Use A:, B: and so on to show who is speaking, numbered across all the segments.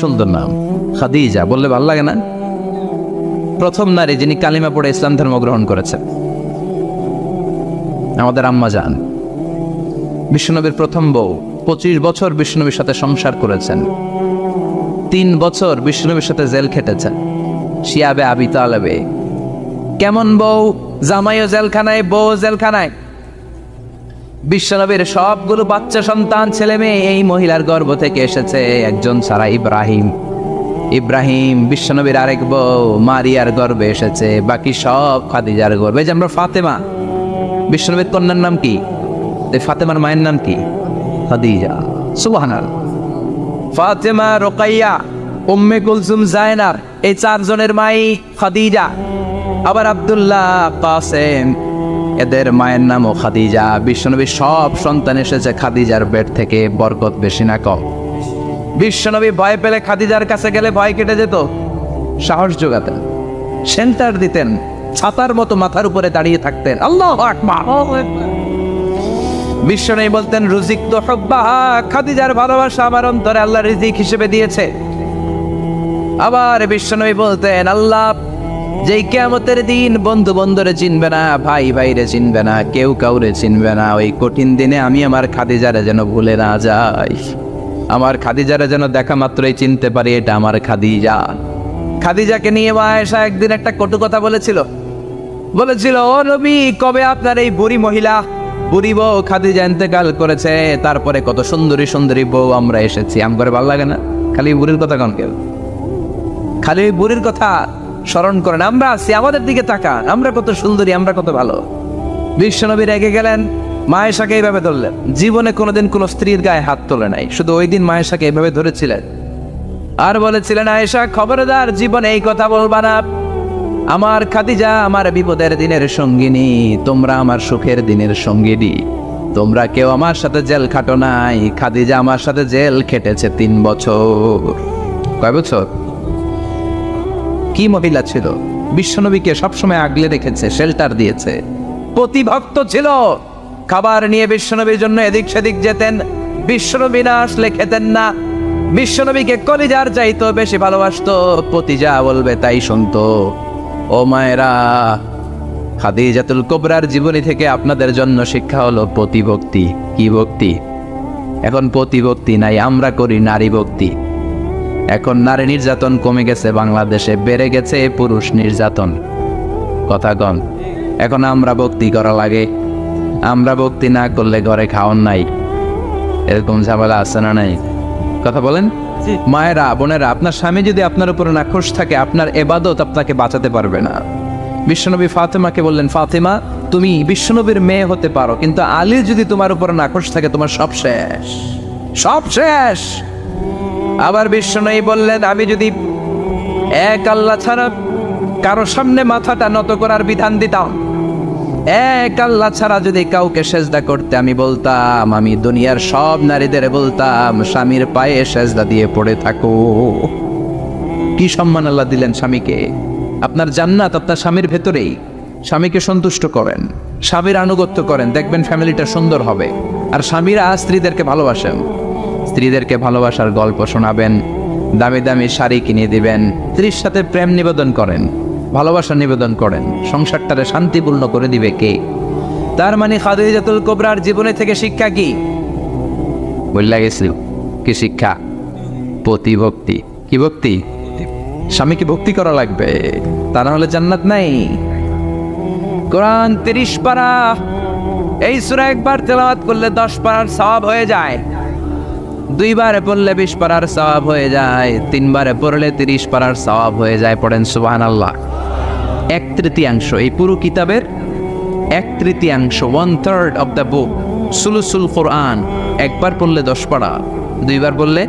A: সুন্দর নাম খাদিজা, বললে ভালো লাগে না? প্রথম নারী যিনি কালিমা পড়ে ইসলাম ধর্ম গ্রহণ করেছেন আমাদের আম্মা জান, বিশ্বনবীর প্রথম বউ। 25 বছর বিশ্বনবীর সাথে সংসার করেছেন, 3 বছর বিশ্বনবীর সাথে জেল খেটেছেন শিয়াবে আবি তালেবে। কেমন বউ? জামাইও জেলখানায়, বউ জেলখানায়। বিশ্বনবীর সবগুলো বাচ্চা সন্তান ছেলে মেয়ে এই মহিলার গর্ভ থেকে এসেছে, একজন ছাড়া ইব্রাহিম বিশ্বনবীর আরেক বউ মারিয়ার গর্ভে এসেছে, বাকি সব খাদিজার গর্ভে। যে আমরা ফাতেমা, বিশ্বনবীর কন্যার নাম কি? ফাতেমার মায়ের নাম কি? খাদিজা। সুবহানাল্লাহ। ফাতেমা, রোকাইয়া, উম্মে কুলসুম, জায়নাব, এই 4 জনের মাই খাদিজা। আবার আব্দুল্লাহ, কাসেম, এদের মায়ের নামও খাদিজা। বিশ্বনবীর সব সন্তান এসেছে খাদিজার পেট থেকে। বরকত বেশি না কম? বিশ্বনবী ভয় পেলে খাদিজার কাছে গেলে ভয় কেটে যেত, সাহস যোগাতেন, সেন্টার দিতেন, ছাতার মতো মাথার উপরে দাঁড়িয়ে থাকতেন। আল্লাহু আকবার। বিশ্বনবী বলতেন রুজিক তো হুব্বাহা, খাদিজার ভালোবাসা আমার অন্তরে আল্লাহ রিজিক হিসেবে দিয়েছে। আবার বিশ্বনবী বলতেন আল্লাহ যেই কিয়ামতের দিন বন্ধু বন্ধুরে চিনবে না, ভাই ভাইরে চিনবে না, কেউ কাউরে চিনবে না, ওই কঠিন দিনে আমি আমার খাদিজারে যেন ভুলে না যাই, আমার খাদিজারে যেন দেখা মাত্রই চিনতে পারি এটা আমার খাদিজা। খাদিজাকে নিয়ে মা আয়েশা একদিন একটা কটু কথা বলেছিল, ও নবী, কবে আপনার এই বুড়ি মহিলা, বুড়ি বউ খাদিজা ইন্তেকাল করেছে, তারপরে কত সুন্দরী সুন্দরী বউ আমরা এসেছি, আম করে ভালো লাগে না? খালি বুড়ির কথা কন কেউ, খালি বুড়ির কথা স্মরণ করেন। আমরা আছি, আমাদের দিকে তাকান, আমরা কত সুন্দরী, আমরা কত ভালো। বিশ্বনবী রেগে গেলেন, মা আয়েশাকে এইভাবে ধরলেন। জীবনে কোনোদিন কোনো স্ত্রীর গায়ে হাত তোলে নাই, শুধু ওই দিন মা আয়েশাকে এইভাবে ধরেছিলেন আর বলেছিলেন আয়েশা খবরদার জীবনে এই কথা বলবা না, আমার খাদিজা আমার বিপদের দিনের সঙ্গিনী, তোমরা আমার সুখের দিনের সঙ্গিনী, তোমরা কেউ আমার সাথে জেল খাটো নাই, খাদিজা আমার সাথে জেল খেটেছে 3 বছর। কয় বছর? কি মহিলা ছিল, বিশ্বনবীকে সবসময় আগলে রেখেছে, শেল্টার দিয়েছে, প্রতিভক্ত ছিল। খাবার নিয়ে বিশ্বনবীর জন্য এদিক সেদিক যেতেন, বিশ্বনবী না আসলে খেতেন না, বিশ্বনবীকে কলিজার চাইতো বেশি ভালোবাসতো, পতি যা বলবে তাই শুনতো। ও মায়েরা, খাদিজাতুল কুবরার জীবনী থেকে আপনাদের জন্য শিক্ষা হলো প্রতিভক্তি। কি ভক্তি? এখন প্রতিভক্তি নাই, আমরা করি নারী ভক্তি। এখন নারী নির্যাতন কমে গেছে বাংলাদেশে, বেড়ে গেছে পুরুষ নির্যাতন। কথা কন। এখন আমরা ভক্তি করা লাগে, আমরা ভক্তি না করলে ঘরে খাওয়ান নাই, এরকম ঝামেলা আছে না নাই? কথা বলেন। মায়েরা, বোনেরা, আপনার স্বামী যদি আপনার উপরে নাখোশ থাকে, আপনার ইবাদত আপনাকে বাঁচাতে পারবে না। বিশ্বনবী ফাতেমাকে বললেন, ফাতেমা তুমি বিশ্বনবীর মেয়ে হতে পারো, কিন্তু আলী যদি তোমার উপরে নাখোশ থাকে তোমার সব শেষ, সব শেষ। আবার বিশ্বনবী বললেন, আমি যদি এক আল্লাহ ছাড়া কারো সামনে মাথাটা নত করার বিধান দিতাম, এক আল্লাহ ছাড়া যদি কাউকে সেজদা করতে আমি বলতাম, আমি দুনিয়ার সব নারীদের বলতাম স্বামীর পায়ে সেজদা দিয়ে পড়ে থাকো। কি সম্মান আল্লাহ দিলেন স্বামীকে। আপনার জান্নাত আপনার স্বামীর ভেতরেই। স্বামীকে সন্তুষ্ট করেন, স্বামীর আনুগত্য করেন, দেখবেন ফ্যামিলিটা সুন্দর হবে। আর স্বামীরা স্ত্রীদেরকে ভালোবাসেন, স্ত্রীদেরকে ভালোবাসার গল্প শোনাবেন, দামি দামি শাড়ি কিনে দিবেন, স্ত্রীর সাথে প্রেম নিবেদন করেন, ভালোবাসা নিবেদন করেন, সংসারটারে শান্তিপূর্ণ করে দিবে কে? তার মানে খাদিজাতুল কুবরার জীবনে থেকে শিক্ষা কি? বললা গেছিল কি শিক্ষা? প্রতিভক্তি। কি ভক্তি? স্বামীকে ভক্তি করা লাগবে, তা না হলে জান্নাত নাই। কোরআন 30 পারা, এই সূরা একবার তেলাওয়াত করলে 10 পারার সওয়াব হয়ে যায়, 2 বারে পড়লে 20 পারার সওয়াব হয়ে যায়, 3 বারে পড়লে 30 পারার সওয়াব হয়ে যায়। পড়েন সুবহানাল্লাহ। 1/3 এই পুরো কিতাবের 1/3, 1/3 অফ দ্য বুক, সুলুসুল কোরআন, একবার পড়লে 10 পারা, 2 বার পড়লে,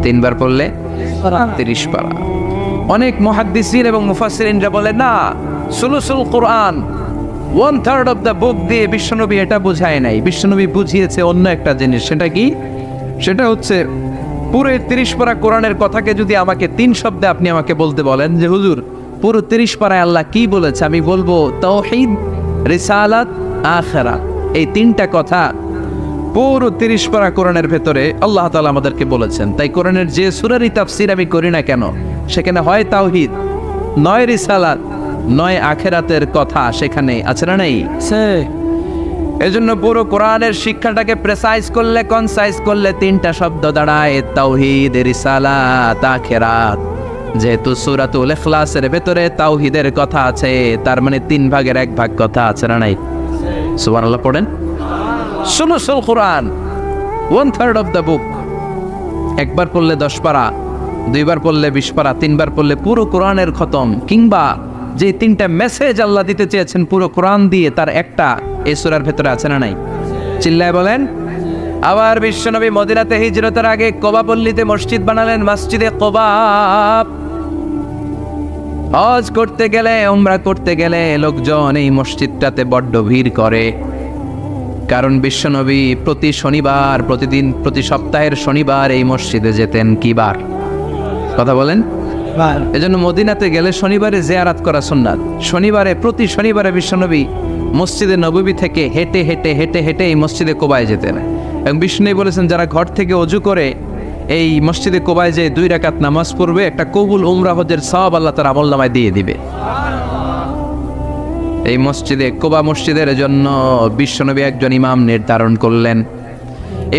A: 3 বার পড়লে 30 পারা। অনেক মুহাদ্দিসিন এবং মুফাসসিরিনরা বলে না, সুলুসুল কোরআন 1/3 অফ দ্য বুক দিয়ে বিশ্বনবী এটা বুঝায় নাই, বিশ্বনবী বুঝিয়েছে অন্য একটা জিনিস। সেটা কি? সেটা হচ্ছে পুরো 30 পারা কোরআনের কথাকে যদি আমাকে 3 শব্দে আপনি আমাকে বলতে বলেন যে হুজুর পুরো 30 পারায় আল্লাহ কি বলেছে, আমি বলবো তাওহীদ, রিসালাত, আখিরাত। এই 3টা কথা পুরো 30 পারা কোরআনের ভেতরে আল্লাহ তাআলা আমাদেরকে বলেছেন। তাই কোরআনের যে সূরারই তাফসীর আমি করি না কেন, সেখানে হয় তাওহীদ, নয় রিসালাত, নয় আখিরাতের কথা সেখানে আছে না নাই? এজন্য পুরো কোরআনের শিক্ষাটাকে প্রেসাইজ করলে, কনসাইজ করলে 3টা শব্দ দাঁড়ায়, তাওহীদ, রিসালাত, আখিরাত। যেহেতু সূরাতুল ইখলাসের ভেতরে তাওহীদের কথা আছে, তার মানে 3 ভাগের 1 ভাগ কথা আছে না নাই? সুবহানাল্লাহ পড়েন। সুলুসুল কোরআন, 1/3 অফ দ্য বুক। একবার পড়লে 10 পারা, 2বার পড়লে 20 পারা, 3বার পড়লে পুরো কোরআনের খতম। কিংবা যে 3টা মেসেজ আল্লাহ দিতে চেয়েছেন পুরো কোরআন দিয়ে, তার একটা এই সূরার ভেতরে আছে না নাই? চিল্লায় বলেন। আবার বিশ্বনবী মদিনাতে হিজরতের আগে কোবা পল্লীতে মসজিদ বানালেন, মসজিদে কোবা। হজ করতে গেলে, উমরা করতে গেলে লোকজন এই মসজিদটাতে বড্ড ভিড় করে। কারণ বিশ্বনবী প্রতি শনিবার, প্রতি সপ্তাহের শনিবার এই মসজিদে যেতেন। কি বার? কথা বলেন। এজন্য মদিনাতে গেলে শনিবারে জিয়ারাত করা সুন্নাত। প্রতি শনিবারে বিশ্বনবী মসজিদে নববী থেকে হেঁটে হেঁটে হেঁটে হেঁটে এই মসজিদে কোবায় যেতেন। এবং বিষ্ণু বলেছেন, যারা ঘর থেকে অজু করে এই মসজিদে কোবায় যে 2 রাকাত নামাজ পড়বে, একটা কবুল উমরা হজের সওয়াব আল্লাহ তার আমলনামায় দিয়ে দিবে। এই মসজিদে কোবা মসজিদের জন্য বিশ্বনবী একজন ইমাম নির্ধারণ করলেন।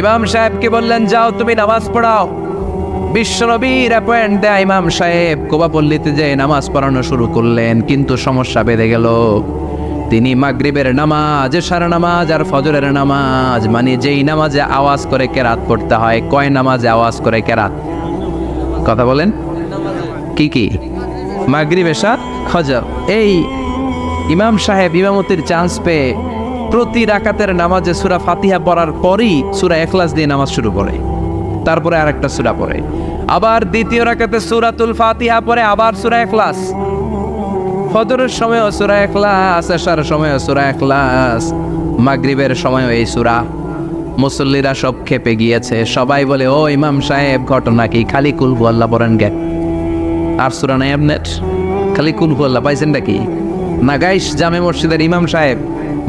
A: ইমাম সাহেবকে বললেন, যাও তুমি নামাজ পড়াও। বিশ্বনবীর অ্যাপয়েন্ট দেয়া ইমাম সাহেব কোবা পল্লীতে যে নামাজ পড়ানো শুরু করলেন। কিন্তু সমস্যা বেড়ে গেল। তিনি মাগরিবের নামাজ, এশার নামাজ আর ফজরের নামাজ, মানে যেই নামাজে আওয়াজ করে কেরাত পড়তে হয়, কয় নামাজে আওয়াজ করে কেরাত? কথা বলেন। কি কি? মাগরিব, এশা, ফজর। এই ইমাম সাহেব ইমামতির চান্স পেয়ে প্রতি রাকাতের নামাজে সূরা ফাতিহা পড়ার পরই সূরা ইখলাস দিয়ে নামাজ শুরু করে, তারপরে আরেকটা সূরা পড়ে, আবার দ্বিতীয় রাকাতে সূরাতুল ফাতিহা পড়ে, আবার সূরা ইখলাস। ফজরের সময়ও সূরা ইখলাস, এশার সময়ও সূরা ইখলাস, মাগরিবের সময়ও এই সূরা। মুসল্লিরা সব খেপে গিয়েছে। সবাই বলে, ও ইমাম সাহেব, ঘটনা কি? খালি কুল হুয়াল্লাহ পড়েন গে, আর সূরা নাই আপনার? খালি কুল হুয়াল্লাহ পাইছেন নাকি? নাগাইশ জামে মসজিদের ইমাম সাহেব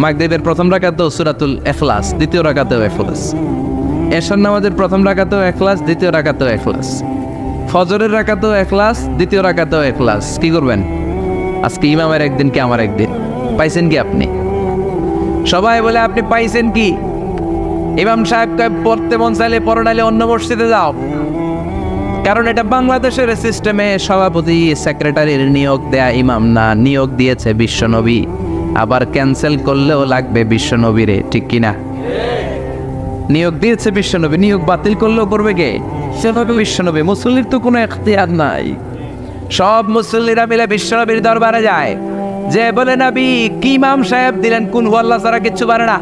A: মাগরিবের প্রথম রাকাতেও সূরাতুল ইখলাস, দ্বিতীয় রাকাতেও ইখলাস। এশার নামাজের প্রথম রাকাতেও ইখলাস, দ্বিতীয় রাকাতেও ইখলাস। ফজরের রাকাতেও ইখলাস, দ্বিতীয় রাকাতেও ইখলাস। কি করবেন? আজকে ইমামের একদিন কি আমার একদিন। পাইছেন কি আপনি? সবাই বলে, আপনি পাইছেন কি? ইমাম সাহেবকে পড়তে মন চাইলে পড়ো, নাইলে অন্য মসজিদে যাও। কারণ এটা বাংলাদেশের সিস্টেমে সভাপতি সেক্রেটারির নিয়োগ দেয়া ইমাম না, নিয়োগ দিয়েছে বিশ্বনবী। আবার ক্যান্সেল করলেও লাগবে বিশ্বনবীরে, ঠিক কিনা? নিয়োগ দিয়েছে বিশ্বনবী, নিয়োগ বাতিল করলেও করবে কে? সেভাবে বিশ্বনবী। মুসল্লির তো কোনো এখতিয়ার নাই। সব মুসল্লিরা মিলে বিশ্বনবীর দরবারে যায়, যে বলে, নবী কি ইমাম সাহেব দিলেন, কুল হুয়াল্লাহ ছাড়া কিচ্ছু পারে না,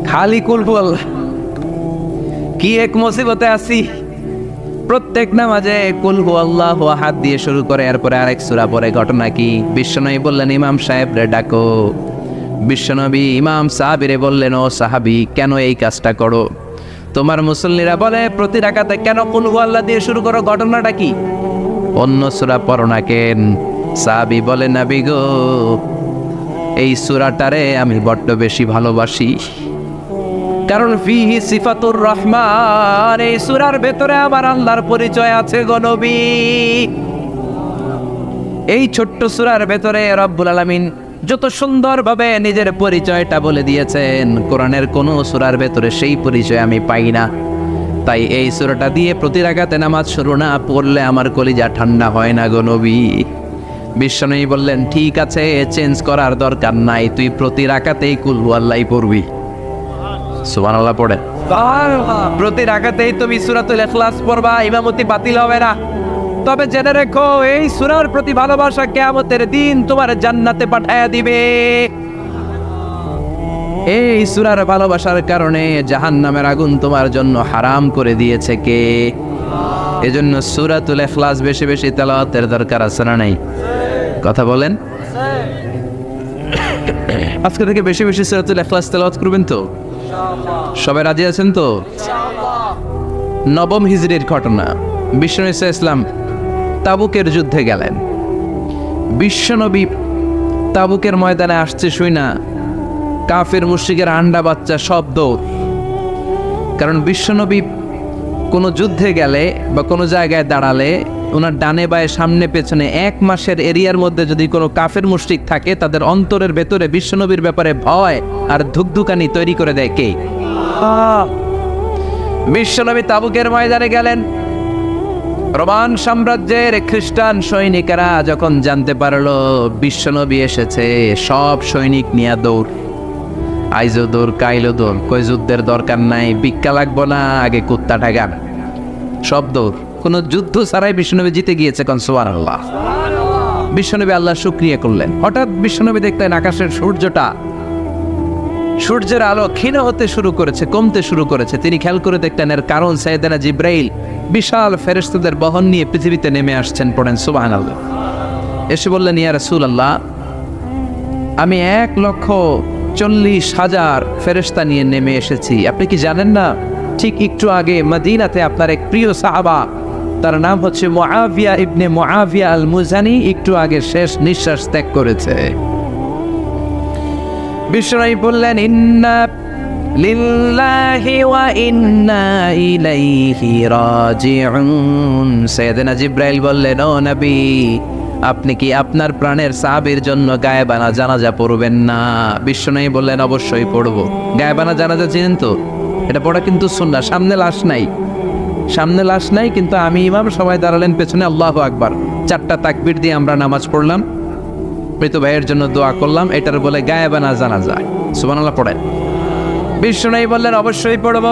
A: খালি কুল হুয়াল্লাহ। কি এক মুসিবতে আছি। প্রত্যেক নামাজে কুল হুয়াল্লাহু আহাদ দিয়ে শুরু করে, এরপরে আরেক সূরা পড়ে। ঘটনা কি? বিশ্বনবী বললেন, ইমাম সাহেব রে ডাকো। বিশ্বনবী ইমাম সাহাবীরে বললেন, ও সাহাবী, কেন এই কাজটা করো? তোমার মুসল্লিরা বলে, প্রতি রাকাতে কেন কুল হুয়াল্লাহ দিয়ে শুরু করো? ঘটনাটা কি? অন্য সূরা পড়ো না কেন? সাহাবী বলে, নবী গো, এই সূরাটারে আমি বড্ড বেশি ভালোবাসি। কারণ ফিহি সিফাতুর রহমান, এই সূরার ভেতরে আমার আল্লাহর পরিচয় আছে গো নবী। এই ছোট্ট সূরার ভেতরে রব্বুল আলামিন যত সুন্দরভাবে নিজের পরিচয়টা বলে দিয়েছেন, কোরআনের কোন সূরার ভেতরে সেই পরিচয় আমি পাই না। তাই এই সূরাটা দিয়ে প্রতি রাকাতে নামাজ শুরু না পড়লে আমার কলিজা ঠান্ডা হয় না গো নবী। বিশ্বনবী বললেন, ঠিক আছে, চেঞ্জ করার দরকার নাই, তুই প্রতি রাকাতেই কুল হুয়াল্লাহই পড়বি। সুবহানাল্লাহ পড়ে। প্রতি রাকাতেই তুমি সূরাতুল ইখলাস পড়বা, ইমামতি বাতিল হবে না। তবে জেনে রেখো, এই সূরার প্রতি ভালোবাসা কিয়ামতের দিন তোমার জান্নাতে পাঠায়া দিবে। এই সূরার ভালোবাসার কারণে জাহান্নামের আগুন তোমার জন্য হারাম করে দিয়েছে কে? এজন্য সূরাতুল ইখলাস বেশি বেশি তেলাওয়াতের দরকার আছে না নাই? কথা বলেন। আজকে থেকে বেশি বেশি সূরাতুল ইখলাস তেলাওয়াত করবেন তো? সবাই রাজি আছেন তো? নবম হিজরির ঘটনা। বিশ্বনবী সাল্লাল্লাহু আলাইহি ওয়াসাল্লাম তাবুকের যুদ্ধে গেলেন। বিশ্বনবী তাবুকের ময়দানে আসছে শুই না কাফের মুশরিকের আন্ডা বাচ্চা সব দৌড়। কারণ বিশ্বনবী কোনো যুদ্ধে গেলে বা কোনো জায়গায় দাঁড়ালে ওনার ডানে বায়ে সামনে পেছনে 1 মাসের এরিয়ার মধ্যে যদি কোনো কাফের মুশরিক থাকে, তাদের অন্তরের ভেতরে বিশ্বনবীর ব্যাপারে ভয় আর ধুকধুকানি তৈরি করে দেয় কে? বিশ্বনবী তাবুকের ময়দানে গেলেন। রোমান সাম্রাজ্যের খ্রিস্টান সৈনিকেরা যখন জানতে পারলো বিশ্বনবী এসেছে, সব সৈনিক নিয়ে দৌড়। আইজো দৌড়, কাইলো দৌড়, কই যুদ্ধের দরকার নাই, ভিক্ষা লাগবো না, আগে কুত্তা ঠাগান, সব দৌড়। কোনো যুদ্ধ ছাড়াই বিশ্বনবী জিতে গিয়েছে। কোন সুবহানাল্লাহ। বিশ্বনবী আল্লাহ শুকরিয়া করলেন। হঠাৎ বিশ্বনবী দেখলেন আকাশের সূর্যের আলো ক্ষীণ হতে শুরু করেছে, কমতে শুরু করেছে। তিনি খেয়াল করে দেখলেন এর কারণ সাইয়েদনা জিব্রাইল বিশাল ফেরেশতাদের বহন নিয়ে পৃথিবীতে নেমে আসছেন। পড়েন সুবহানাল্লাহ। এসে বললেন, ইয়া রাসূলুল্লাহ, আমি 1,40,000 ফেরেশতা নিয়ে নেমে এসেছি। আপনি কি জানেন না, ঠিক একটু আগে মদিনাতে আপনার এক প্রিয় সাহাবা, তার নাম হচ্ছে মুআবিয়া ইবনে মুআবিয়া আল মুজানি, একটু আগে শেষ নিঃশ্বাস ত্যাগ করেছে। বিশ্বনবী বললেন, ইন্না লিল্লাহি ওয়া ইন্না ইলাইহি রাজিউন। সাইয়েদনা জিব্রাইল বললেন, ও নবী, আপনি কি আপনার প্রাণের সাহাবীর জন্য গায়েবানা জানাজা পড়বেন না? বিশ্বনবী বললেন, অবশ্যই পড়ব। গায়েবানা জানাজা চিনেন তো? এটা পড়া কিন্তু সুন্নাহ। সামনে লাশ নাই, কিন্তু আমি ইমাম, সবাই দাঁড়ালেন পেছনে, আল্লাহু আকবার, 4টা তাকবীর দিয়ে আমরা নামাজ পড়লাম, মৃত ভাইয়ের জন্য দোয়া করলাম, এটার বলে গায়েবানা জানাজা। সুবহানাল্লাহ পড়েন। বিশ্বনবী বললেন, অবশ্যই পড়ব।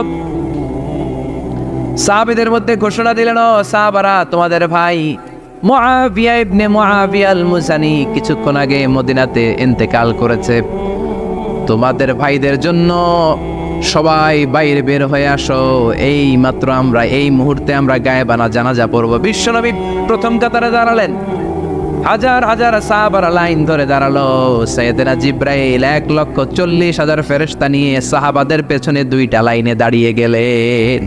A: সাহাবীদের মধ্যে ঘোষণা দিলেন, ও সাহাবারা, তোমাদের ভাই মুআবিয়া ইবনে মুআবিয়া আল মুজানি কিছুক্ষণ আগে মদিনাতে ইন্তেকাল করেছে। তোমাদের ভাইদের জন্য সবাই বাইরে বের হয়ে আসো, এই মাত্র আমরা এই মুহূর্তে আমরা গায়েবানা জানাজা পড়ব। বিশ্বনবী প্রথম কাতারে দাঁড়ালেন। হাজার হাজার সাহাবারা লাইন ধরে দাঁড়ালো। সাইয়েদনা জিব্রাইল 1,40,000 ফেরেশতা নিয়ে সাহাবাদের পেছনে 2টা লাইনে দাঁড়িয়ে গেলেন।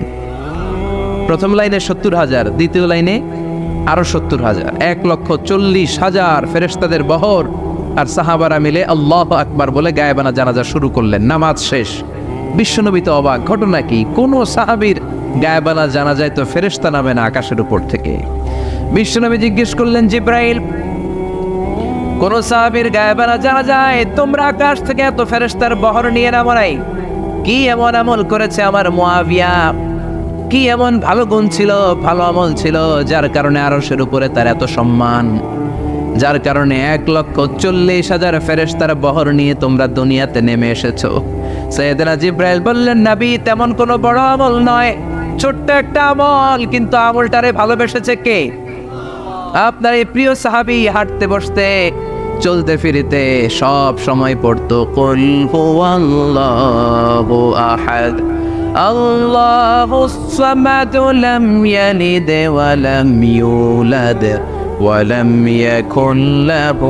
A: প্রথম লাইনে 70,000, দ্বিতীয় লাইনে আরো 70,000, 1,40,000 ফেরেশতাদের বহর। আর সাহাবারা মিলে আল্লাহু আকবার বলে গায়েবানা জানাজা শুরু করলেন। নামাজ শেষ। বিশ্বনবী তো অবাক, ঘটনা কি? কোন সাহাবীর গায়েবানা জানাজায় তো ফেরেশতা নামে না আকাশের উপর থেকে। বিশ্বনবী জিজ্ঞেস করলেন, জিব্রাইল, কোন সাহাবীর গায়েবানা জানাজায় তোমরা আকাশ থেকে এত ফেরেশতার বহর নিয়ে নামো নাই? কি এমন আমল করেছে আমার মুআবিয়া? কি এমন ভালো গুণ ছিল, ভালো আমল ছিল, যার কারণে আরশের উপরে তার এত সম্মান, যার কারণে 1,40,000 ফেরেশতার বহর নিয়ে তোমরা দুনিয়াতে নেমে এসেছো? সাইয়েদনা জিব্রাইল বললেন, নবী, তেমন কোনো বড় আমল নয়, ছোট্ট একটা আমল, কিন্তু আমলটারে ভালোবেসেছে কে? আপনার এই প্রিয় সাহাবী হাঁটতে বসতে চলতে ফিরিতে সব সময় পড়তো, কুল হুয়াল্লাহু আহাদ আল্লাহুস সামাদ লাম ইয়ালিদ ওয়া লাম ইউলাদ ওয়া লাম ইয়াকুল লাহু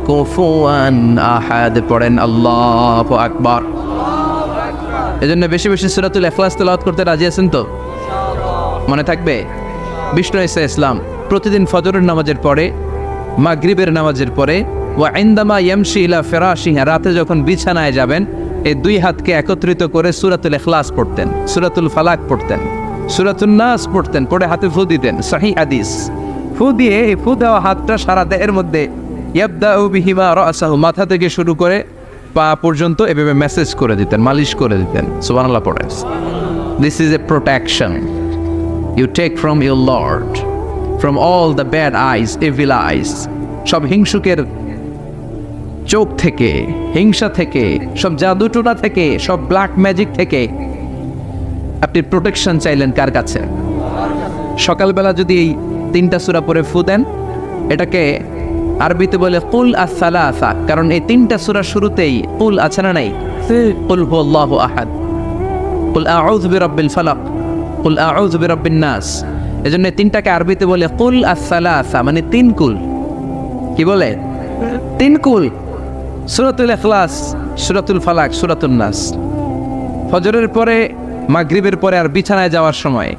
A: কুফুয়ান আহাদ। পড়েন আল্লাহু আকবার। এজন্য বেশি বেশি সূরাতুল ইখলাস তেলাওয়াত করতে রাজি আছেন তো? মনে থাকবে? বিষ্ণু ঈসা ইসলাম প্রতিদিন ফজরের নামাজের পরে, মাগরিবের নামাজের পরে, ওয়া ইনদামা ইয়ামশি ইলা ফিরাশিহি, রাতে যখন বিছানায় যাবেন, এই 2 হাতকে একত্রিত করে সূরাতুল ইখলাস পড়তেন, সূরাতুল ফালাক পড়তেন, সূরাতুন নাস পড়তেন, পড়ে হাতে ফু দিতেন। সহিহ হাদিস। ফু দিয়ে এই ফু দেওয়া হাতটা সারা দেহের মধ্যে ইয়াবদাউ বিহিমা রাসাহু, মাথা থেকে শুরু করে পা পর্যন্ত এভাবে মেসেজ করে দিতেন, মালিশ করে দিতেন। সুবহানাল্লাহ পড়েন। This is a protection you take from your lord, from all the bad eyes, evil eyes, সব হিংসুকের চোখ থেকে, হিংসা থেকে, সব জাদুটোনা থেকে, সব ব্ল্যাক ম্যাজিক থেকে আপনি প্রোটেকশন চাইলেন কার কাছে? সকালবেলা যদি এই 3টা সূরা পড়ে ফু দেন, এটাকে আরবিতে বলে কুল আস-সালাসা, কারণ এই 3টা সূরা শুরুতেই কুল আছে না নাই? কুল হুয়াল্লাহু আহাদ, কুল আউযু বিরাব্বিল ফালাক, কুল আউযু বিরাব্বিন নাস। এজন্য 3টাকে আরবিতে বলে কুল আস-সালাসা, মানে 3 কুল। কি বলে? 3 কুল। সূরাতুল ইখলাস, সূরাতুল ফালাক, সূরাতুন নাস। ফজরের পরে, মাগরিবের পরে আর বিছানায় যাওয়ার সময়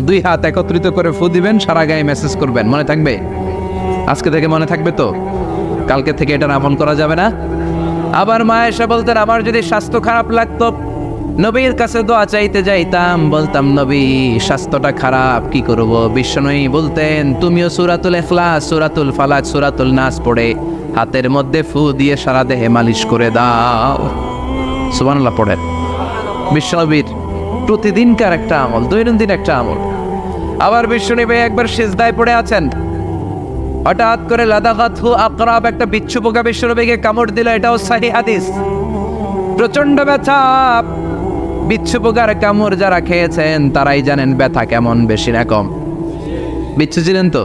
A: 2 হাত একত্রিত করে ফু দিবেন, সারা গায়ে মেসেজ করবেন। মনে থাকবে? আজকে থেকে মনে থাকবে তো? কালকে থেকে এটার আমল করা যাবে না? আবার মা এসে বলতেন আমার যদি স্বাস্থ্য খারাপ লাগতো নবীর কাছে দোয়া চাইতে যাইতাম, বলতাম নবী স্বাস্থ্যটা খারাপ কি করব? বিশ্বনবী বলতেন তুমিও সূরাতুল ইখলাস, সূরাতুল ফালাক, সূরাতুল নাস পড়ে হাতের মধ্যে ফু দিয়ে সারা দেহে মালিশ করে দাও। সুবহানাল্লাহ পড়েন। বিশ্বনবীর প্রতিদিনকার একটা আমল, দৈনন্দিন একটা আমল। আবার বিশ্বনবী একবার সিজদায় পড়ে আছেন, হঠাৎ করে লাদাগাতহু আকরাব, একটা বিচ্ছু পোকা বিশ্বনবীকে কামড় দিল। এটাও সহিহ হাদিস। প্রচন্ড ব্যথা। বিচ্ছু পোকার কামড় যারা খেয়েছেন তারাই জানেন ব্যথা কেমন, বেশি না কম। বিচ্ছু ছিলেন তো?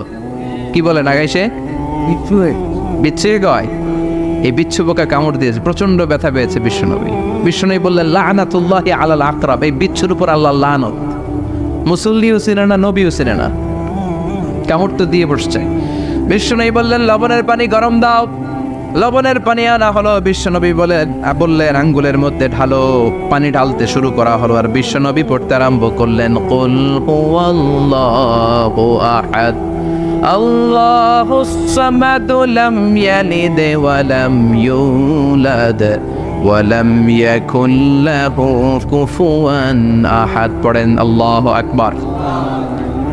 A: কি বলেন আগাইছে? বিচ্ছু কয় এই বিচ্ছু পোকা কামড় দিয়েছে, প্রচন্ড ব্যথা পেয়েছে বিশ্বনবী। বিশ্বনবী বললেন লাআনাতুল্লাহি আলাল আকরাব, এই বিচ্ছুর উপর আল্লাহর লানত। মুসল্লিও ছিনে না, নবীও ছিনে না, কামড় তো দিয়ে বসছে। বিশ্বনবী বললেন লবণের পানি গরম দাও। লবণের পানি আনা হলো। বিশ্বনবী বললেন আঙ্গুলের মধ্যে ঢালো। পানি ঢালতে শুরু করা হলো, আর বিশ্বনবী পড়তে আরম্ভ করলেন কুল হুয়াল্লাহু আহাদ আল্লাহুস সামাদ লাম ইয়ালিদ ওয়া লাম ইউলাদ ওয়া লাম ইয়াকুল লাহু কুফুয়ান আহাদ। পড়েন আল্লাহু আকবার।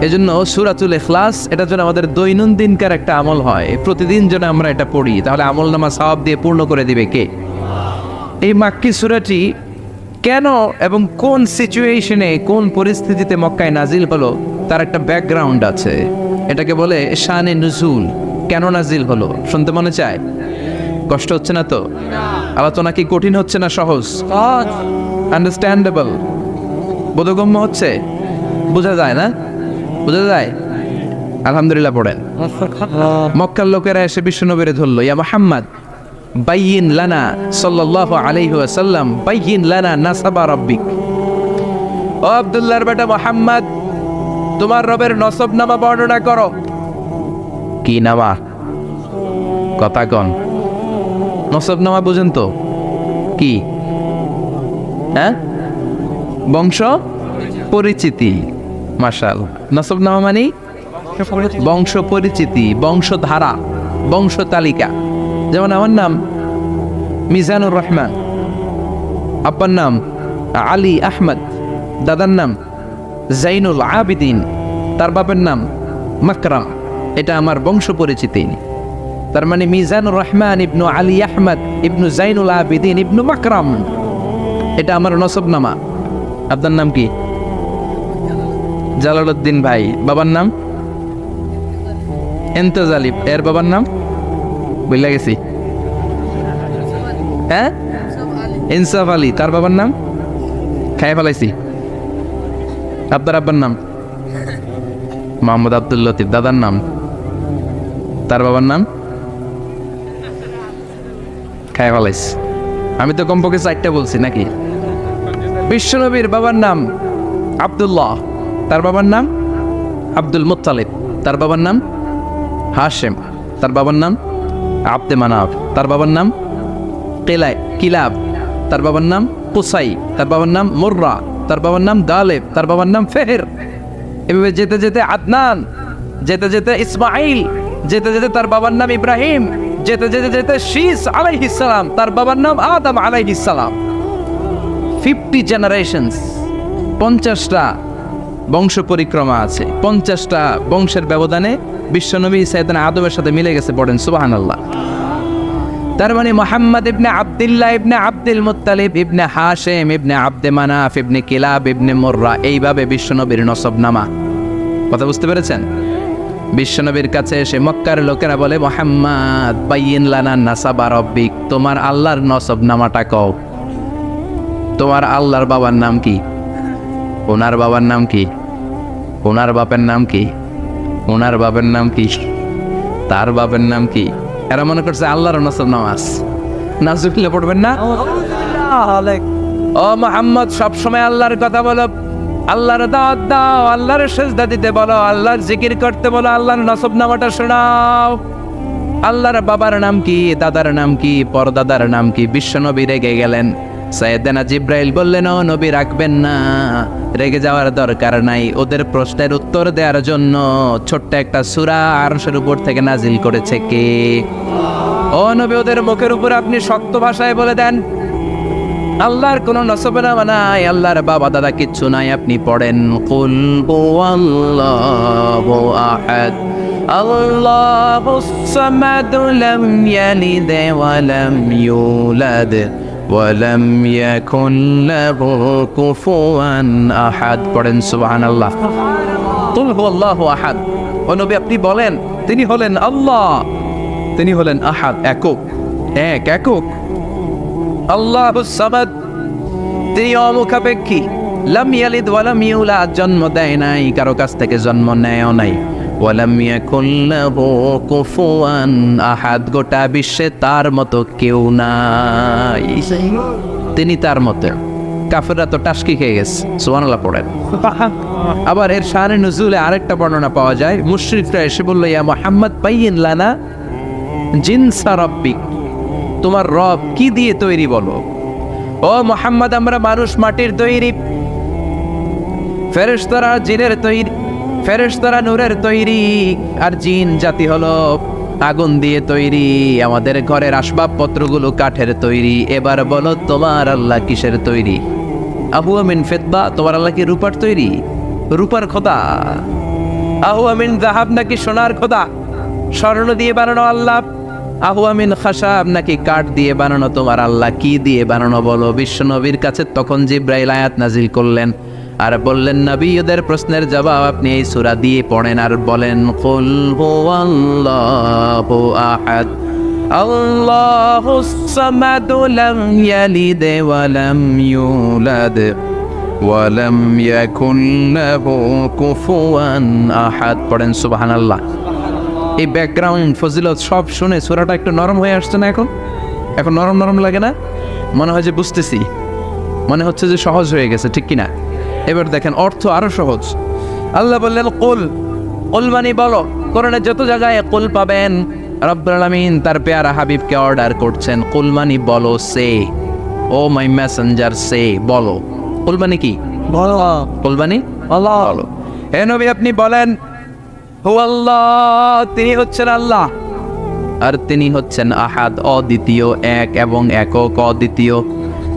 A: এজন্য সূরাতুল ইখলাস এটার জন্য আমাদের দৈনন্দিনকার একটা আমল হয়, প্রতিদিন যেন আমরা এটা পড়ি, তাহলে আমল নামা সওয়াব দিয়ে পূর্ণ করে দিবে কে? এই মাক্কি সূরাটি কেন এবং কোন সিচুয়েশনে, কোন পরিস্থিতিতে মক্কায় নাজিল হলো তার একটা ব্যাকগ্রাউন্ড আছে। এটাকে বলে শানে নুজুল। কেন নাজিল হলো শুনতে মনে চায়? কষ্ট হচ্ছে না তো? আলোচনা কি কঠিন হচ্ছে না সহজ? আন্ডারস্ট্যান্ডেবল, বোধগম্য হচ্ছে? বোঝা যায় না? বোঝা যায়? আলহামদুলিল্লাহ পড়েন। মক্কার লোকেরা এসে বিশ্বনবীরে ধরল, ইয়া মুহাম্মদ বাইয়িন লানা সাল্লাল্লাহু আলাইহি ওয়াসাল্লাম বাইয়িন লানা নাসাবা রাব্বিক। ও আব্দুল্লাহর বেটা মুহাম্মদ, তোমার রবের নসবনামা বর্ণনা করো। কি নামা? কথা কন। নসবনামা বুঝেন তো কি? হ্যাঁ, বংশ পরিচিতি। মাশাআল্লাহ। নসবনামা মানে বংশ পরিচিতি, বংশধারা, বংশ তালিকা। যেমন আমার নাম মিজানুর রহমান, আব্বার নাম আলী আহমদ, দাদার নাম জাইনুল আবিদিন, তার বাবার নাম মাকরাম। এটা আমার বংশ পরিচিতি। তার মানে মিজানুর রহমান ইবনু আলী আহমদ ইবনু জাইনুল আবিদিন ইবনু মাকরাম, এটা আমার নসবনামা। আপনার নাম কি? জালালউদ্দিন ভাই। বাবার নাম এন্তেজালিব। এর বাবার নাম বইলা গেছি। হ্যাঁ, ইনসাফ আলী। তার বাবার নাম খাই ফেলাইছি। আপনার আব্বার নাম মোহাম্মদ আব্দুল লতিফ। দাদার নাম, তার বাবার নাম খাই ফেলাইছি। আমি তো কমপক্ষে 4টা বলছি নাকি? বিশ্বনবীর বাবার নাম আব্দুল্লাহ, তার বাবার নাম আব্দুল মুত্তালিব, তার বাবার নাম হাশেম, তার বাবার নাম আব্দে মানাফ, তার বাবার নাম কিলাব, তার বাবার নাম কুসাই, তার বাবার নাম মুররা, তার বাবার নাম গালেব, তার বাবার নাম ফেহের। এভাবে যেতে যেতে আদনান, যেতে যেতে ইসমাইল, যেতে যেতে তার বাবার নাম ইব্রাহিম, যেতে যেতে যেতে শীস আলাইহিস সালাম, তার বাবার নাম আদম আলাইহিস সালাম। 50 জেনারেশনস, 50টা বংশ পরিক্রমা আছে। 50টা বংশের ব্যবধানে বিশ্বনবী সাইয়েদনা আদমের সাথে মিলে গেছে। পড়েন সুবহানাল্লাহ। তার মানে মুহাম্মদ ইবনে আব্দুল্লাহ ইবনে আব্দুল মুত্তালিব ইবনে হাশেম ইবনে আব্দে মানাফ ইবনে কিলাব ইবনে মুররা, এইভাবে বিশ্বনবীর নসবনামা। কথা বুঝতে পেরেছেন? বিশ্বনবীর কাছে এসে মক্কার লোকেরা বলে মুহাম্মদ বাইয়িন লানা নাসাবা রাব্বিক, তোমার আল্লাহর নসবনামাটা কও। তোমার আল্লাহর বাবার নাম কি? ওনার বাবার নাম কি? ওনার বাপের নাম কি? ওনার বাবার নাম কি? তার বাবার নাম কি? এরা মনে করছে আল্লাহর নসবনামা আছে। নাজুবিল্লাহ পড়বেন না? ও মুহাম্মদ, সবসময় আল্লাহর কথা বলো, আল্লাহর দাওয়াত দাও, আল্লাহর সিজদা দিতে বলো, আল্লাহর জিকির করতে বলো, আল্লাহর নসবনামাটা শোনাও। আল্লাহর বাবার নাম কি? দাদার নাম কি? পরদাদার নাম কি? বিশ্বনবী রেগে গেলেন। সাইয়েদনা জিব্রাইল বললেন, ও নবী রাখবেন না, রেগে যাওয়ার দরকার নাই। ওদের প্রশ্নের উত্তর দেওয়ার জন্য ছোট্ট একটা সূরা আরশের উপর থেকে নাজিল করেছে কে? ও নবী ওদের মুখের উপর আপনি শক্ত ভাষায় বলে দেন আল্লাহর কোন নসবনামা নাই, আল্লাহর বাবা দাদা কিচ্ছু নাই। আপনি পড়েন কুল হুয়াল্লাহু আহাদ আল্লাহুস সামাদ লাম ইয়ালিদ ওয়া লাম ইউলাদ ওয়া লাম ইয়াকুন লাহু কুফুয়ান আহাদ। পড়েন সুবহানাল্লাহ। কুল হুয়াল্লাহু আহাদ। ও নবী আপনি বলেন তিনি হলেন আল্লাহ, তিনি হলেন আহাদ, একক, একক। আল্লাহুস সামাদ, তিনি অমুখাপেক্ষী। লাম ইয়ালিদ ওয়া লাম ইউলাদ, জন্ম দেয় নাই, কারো কাছ থেকে জন্ম নেয়ও নাই। ওয়া লাম ইয়াকুন লাহু কুফুয়ান আহাদ, গোটা বিশ্বে তার মতো কেউ নাই, তিনি তার মতো। কাফেররা তো টাসকি খেয়ে গেছে। সুবহানাল্লাহ পড়েন। আবার এর শানে নুজুলে আরেকটা বর্ণনা পাওয়া যায়, মুশরিকরা এসে বলল ইয়া মুহাম্মদ বাইয়িন লানা জিনসা রাব্বিক, তোমার রব কি দিয়ে তৈরি বলো। ও মুহাম্মদ আমরা মানুষ মাটির তৈরি, ফেরেশতারা জিনের তৈরি, ফেরেশতারা নূরের তৈরি, আর জিন জাতি হলো আগুন দিয়ে তৈরি, আমাদের ঘরের আসবাবপত্রগুলো কাঠের তৈরি। এবার বলো তোমার আল্লাহ কিসের তৈরি? আহুয়া মিন ফিদ্দা, তোমার আল্লাহ কি রূপার তৈরি? রূপার খোদা। আহুয়া মিন যাহাব, নাকি সোনার খোদা, স্বর্ণ দিয়ে বানানো আল্লাহ? আহুয়া মিন খাশাব, নাকি কাঠ দিয়ে বানানো তোমার আল্লাহ? কি দিয়ে বানানো বলো? বিশ্ব নবীর কাছে তখন জিব্রাইল আয়াত নাজিল করলেন আর বললেন নবী ওদের প্রশ্নের জবাব আপনি এই সূরা দিয়ে পড়েন আর বলেন কুল হুয়াল্লাহু আহাদ আল্লাহুস সামাদ লাম ইয়ালিদ ওয়া লাম ইউলাদ ওয়া লাম ইয়াকুন লাহু কুফুয়ান আহাদ। পড়েন সুবহানাল্লাহ। এই ব্যাকগ্রাউন্ড ফজিলত সব শুনে সূরাটা একটু নরম হয়ে আসছে না? এখন নরম নরম লাগে না? মনে হয় যে বুঝতেছি, মনে হচ্ছে যে সহজ হয়ে গেছে, ঠিক কিনা? এবার দেখেন অর্থ আরো সহজ। আল্লাহ বললেন কুল, কুল মানে বলো। কোরআনে যত জায়গায় কুল পাবেন রব্বুল আলামিন তার পেয়ারা হাবিবকে অর্ডার করছেন কুল মানে বলো, সে ও মাই মেসেঞ্জার, সে বলো। কুল মানে কি? বলো। কুল মানে বলো। হে নবী আপনি বলেন হুয়াল্লাহ, তিনি হচ্ছেন আল্লাহ, আর তিনি হচ্ছেন আহাদ, অদ্বিতীয়, এক এবং একক, অদ্বিতীয়।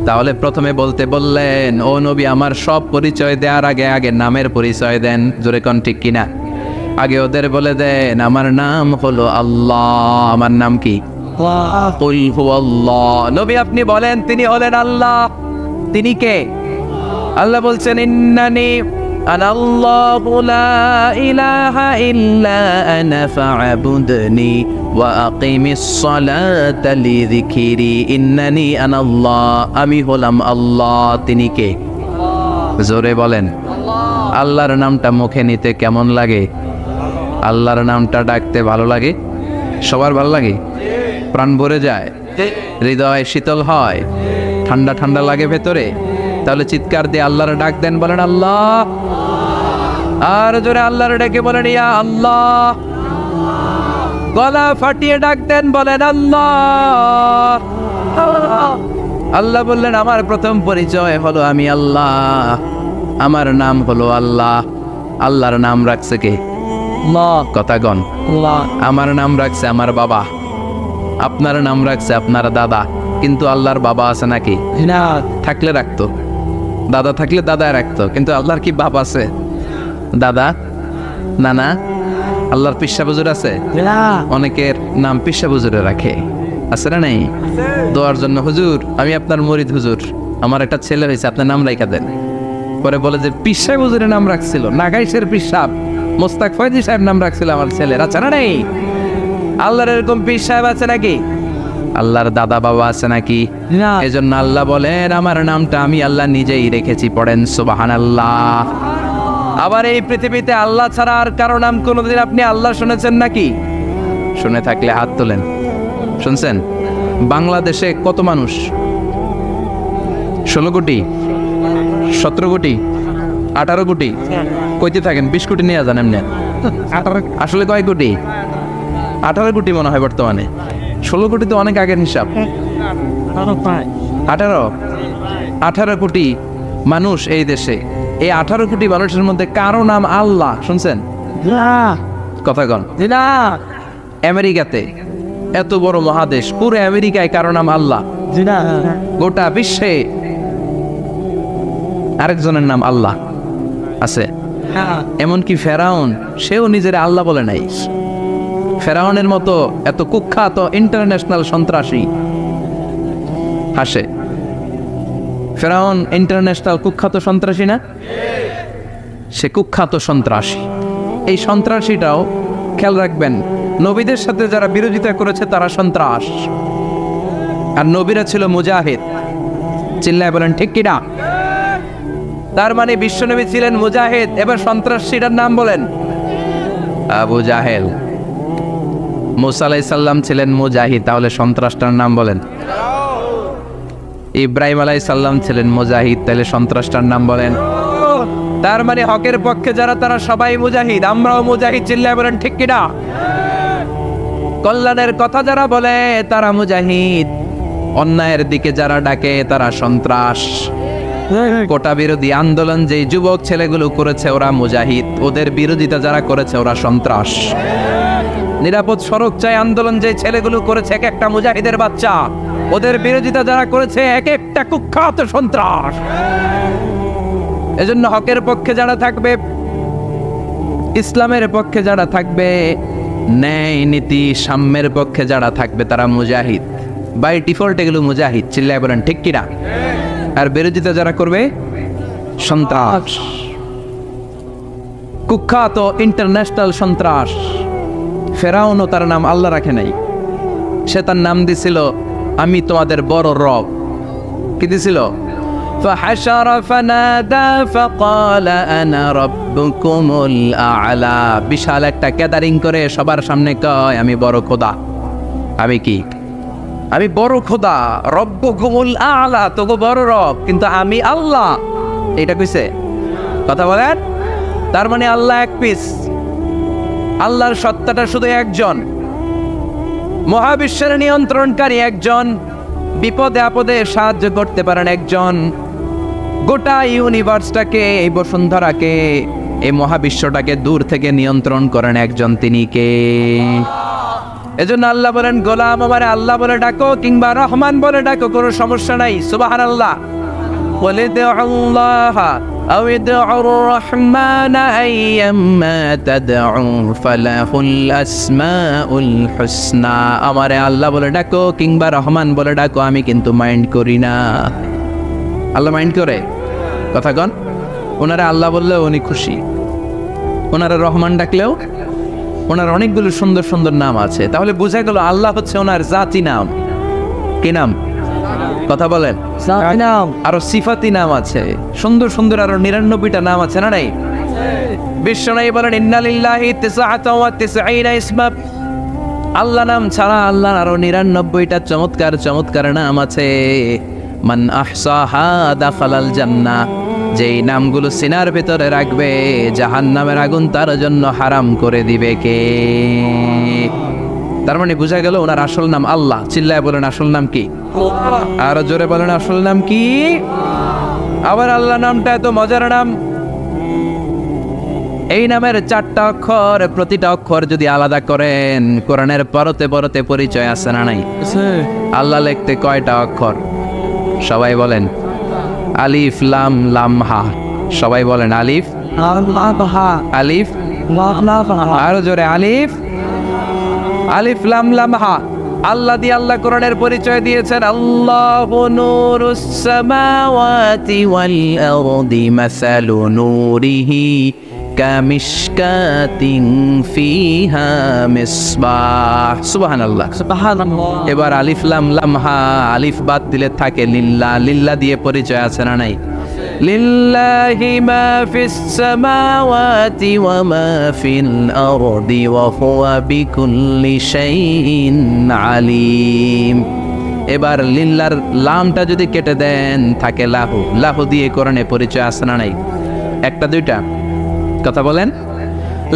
A: তাহলে প্রথমে বলতে বললেন ও নবী আমার সব পরিচয় দেওয়ার আগে আগে নামের পরিচয় দেন। জোরে কোন ঠিক কিনা? আগে ওদের বলে দেন আমার নাম হলো আল্লাহ। আমার নাম কি? কুল হুয়াল্লাহ। নবী আপনি বলেন তিনি হলেন আল্লাহ। তিনি কে? আল্লাহ বলছেন ইন্নানি আনাল্লাহু লা ইলাহা ইল্লা আনা ফা'বুদনি ওয়া আকিমিস সালাতা লিযিকরি। ইন্নানি আনাল্লাহ, আমি হলাম আল্লাহ। তিনি কে? জোরে বলেন। আল্লাহর নামটা মুখে নিতে কেমন লাগে? আল্লাহর নামটা ডাকতে ভালো লাগে? সবার ভালো লাগে? প্রাণ ভরে যায়, হৃদয় শীতল হয়, ঠান্ডা ঠান্ডা লাগে ভেতরে। তাহলে চিৎকার দিয়ে আল্লাহর ডাক দেন, বলেন আল্লাহ। আর জোরে আল্লাহর ডেকে বলেন ইয়া আল্লাহ। গলা ফাটিয়ে ডাক দেন, বলেন আল্লাহ। আল্লাহ বললেন আমার প্রথম পরিচয় হলো আমি আল্লাহ, আমার নাম হলো আল্লাহ। আল্লাহর নাম রাখছে কে? কথা গণ। আমার নাম রাখছে আমার বাবা, আপনার নাম রাখছে আপনার দাদা। কিন্তু আল্লাহর বাবা আছে নাকি? থাকলে রাখতো, দাদা থাকলে দাদা রাখতো। কিন্তু আল্লাহর কি বাপ আছে? দাদা, নানা? আল্লাহর পিসা বুজুর আছে? অনেকের নাম পিসা বুজুরে রাখে, আছে না নাই? দোয়ার জন্য হুজুর আমি আপনার মুরিদ, হুজুর আমার একটা ছেলে হয়েছে, আপনার নাম রাখা দেন। পরে বলে যে পিসা বুজুরের নাম রাখছিল, নাগাইশের পিসাব মোস্তাক ফয়জি সাহেব নাম রাখছিল আমার ছেলের, আছে না নাই? আল্লাহর এরকম পীর সাহেব আছে নাকি? আল্লাহর দাদা বাবা আছে নাকি? এজন্য আল্লাহ বলেন আমার নামটা আমি আল্লাহ নিজেই রেখেছি। পড়েন সুবহানাল্লাহ। আবার এই পৃথিবীতে আল্লাহ ছাড়া আর কারো নাম কোনোদিন আপনি আল্লাহ শুনেছেন নাকি? শুনে থাকলে হাত তোলেন। শুনছেন? বাংলাদেশে কত মানুষ? 16 কোটি, 17 কোটি, 18 কোটি? কইতে থাকেন 20 কোটি নিয়ে যান এমনি। আসলে কয় কোটি? 18 কোটি মনে হয় বর্তমানে। 16 কোটি তো অনেক আগের হিসাব। 18 কোটি মানুষ এই দেশে। এই 18 কোটি মানুষের মধ্যে কারো নাম আল্লাহ শুনছেন? কথা কন। আমেরিকাতে এত বড় মহাদেশ, পুরো আমেরিকায় কারো নাম আল্লাহ, গোটা বিশ্বে আরেকজনের নাম আল্লাহ আছে। এমনকি ফেরাউন, সেও নিজের আল্লাহ বলে নাই। ফেরাউনের মতো এত কুখ্যাত ইন্টারন্যাশনাল সন্ত্রাসী আসে। ফেরাউন ইন্টারন্যাশনাল কুখ্যাত সন্ত্রাসী না? সে কুখ্যাত সন্ত্রাসী। এই সন্ত্রাসীটাও খেয়াল রাখবেন, নবীদের সাথে যারা বিরোধিতা করেছে তারা সন্ত্রাস, আর নবীরা ছিল মুজাহিদ। চিল্লায় বলেন ঠিক কিনা? তার মানে বিশ্বনবী ছিলেন মুজাহিদ। এবার সন্ত্রাসীটার নাম বলেন, আবু জাহেল। মুসা আলাইহিস সালাম ছিলেন মুজাহিদ, তাহলে সন্ত্রাসটার নাম বলেন। ইব্রাহিম আলাইহিস সালাম ছিলেন মুজাহিদ, তাহলে সন্ত্রাসটার নাম বলেন। তার মানে হকের পক্ষে যারা তারা সবাই মুজাহিদ, আমরাও মুজাহিদ। চিল্লায় বলেন ঠিক কিনা? কল্যাণের কথা যারা বলে তারা মুজাহিদ, অন্যায়ের দিকে যারা ডাকে তারা সন্ত্রাস। কোটা বিরোধী আন্দোলন যে যুবক ছেলেগুলো করেছে ওরা মুজাহিদ, ওদের বিরোধিতা যারা করেছে ওরা সন্ত্রাস। নিরাপদ সড়ক চাই আন্দোলন যে ছেলেগুলো করেছে এক একটা মুজাহিদের বাচ্চা, ওদের বিরোধিতা যারা করেছে এক একটা কুখ্যাত সন্ত্রাস। এজন্য হকের পক্ষে যারা থাকবে, ইসলামের পক্ষে যারা থাকবে, ন্যায় নীতি সাম্যের পক্ষে যারা থাকবে তারা মুজাহিদ। বাই ডিফল্ট এগুলো মুজাহিদ। চিল্লায় বলেন ঠিক কিনা? আর বিরোধিতা যারা করবে সন্ত্রাস, কুখ্যাত ইন্টারন্যাশনাল সন্ত্রাস। ফেরাউনও তার নাম আল্লাহ রাখে নাই, সে তার নাম দিছিল আমি তোমাদের বড় রব। কি দিছিল? فحشر فنادى فقال انا ربكم الاعلى। বিশাল একটা গ্যাদারিং করে সবার সামনে কয় আমি বড় খোদা। আমি কি? আমি বড় খোদা, রব্বুকুমুল আ'লা, তোগো বড় রব, কিন্তু আমি আল্লাহ। এটা কইছে? কথা বলেন। তার মানে আল্লাহ এক পিস, আল্লাহর সত্তাটা শুধু একজন, মহাবিশ্বের নিয়ন্ত্রণকারী একজন, বিপদে আপদে সাহায্য করতে পারেন একজন, গোটা ইউনিভার্সটাকে, এই বসুন্ধরাকে, এই মহাবিশ্বটাকে দূর থেকে নিয়ন্ত্রণ করেন একজন, তিনি কে? এজন্য আল্লাহ বলেন, গোলাম আমারে আল্লাহ বলে ডাকো কিংবা রহমান বলে ডাকো, কোনো সমস্যা নাই। সুবহানাল্লাহ। বলে দে আল্লাহ আও ইদউর রহমান আইয়াম্মা তাদউ ফালাহুল আসমাউল হুসনা। আমারে আল্লাহ বলে ডাকো কিংবা রহমান বলে ডাকো, আমি কিন্তু মাইন্ড করি না। আল্লাহ মাইন্ড করে? কথা কন। ওনারা আল্লাহ বললেও উনি খুশি, ওনারা রহমান ডাকলেও ওনার অনেকগুলো সুন্দর সুন্দর নাম আছে। তাহলে বোঝা গেল আল্লাহ হচ্ছে ওনার জাতি নাম। কি নাম? কথা বলেন। আরো সিফাতি নাম আছে, সুন্দর সুন্দর আরো 99টা নাম আছে না নাই? বিশ্বনবী বলেন ইন্না লিল্লাহি 99 ইসমা। আল্লাহ নাম ছাড়া আল্লাহর আরো 99টা চমৎকার চমৎকার নাম আছে। মান আহসাহা দাখালাল জান্নাহ। যেই নামগুলো সিনার ভেতরে রাখবে জাহান্নামের আগুন তার জন্য হারাম করে দিবে কে? তার মানে বোঝা গেল ওনার আসল নাম আল্লাহ। চিল্লায় বলেন আসল নাম কি? আরো জোরে বলেন আসল নাম কি? আবার আল্লাহ নামটা এত মজার নাম, এই নামের 4টা অক্ষর, প্রতিটা অক্ষর যদি আলাদা করেন কোরআনের পরতে পরতে পরিচয় আছে না নাই? আল্লাহ লিখতে কয়টা অক্ষর? সবাই বলেন। আলিফ লাম লাম হা। সবাই বলেন আলিফ আলিফ। আরো জোরে আলিফ আলিফ লাম লাম হা। আল্লাহ দিয়ে আল্লাহ কোরআনের পরিচয় দিয়েছেন, আল্লাহু নূরুস সামাওয়াতি ওয়াল আরদি মাসালু নূরিহি কামিশকাতিন ফিহা মিসবাহ। সুবহানাল্লাহ। এবার আলিফ লাম লাম হা, আলিফ বাদ দিলে থাকে লিল্লাহ। লিল্লাহ দিয়ে পরিচয় আছে না নাই? লিল্লাহি মা ফিস সামাওয়াতি ওয়া মা ফিল আরদি ওয়া হুয়া বিকুল্লি শাইইন আলিম। এবার লিল্লার লামটা যদি কেটে দেন থাকে লাহু। লাহু দিয়ে কোরআনে পরিচয় আছে না নাই? একটা দুইটা? কথা বলেন।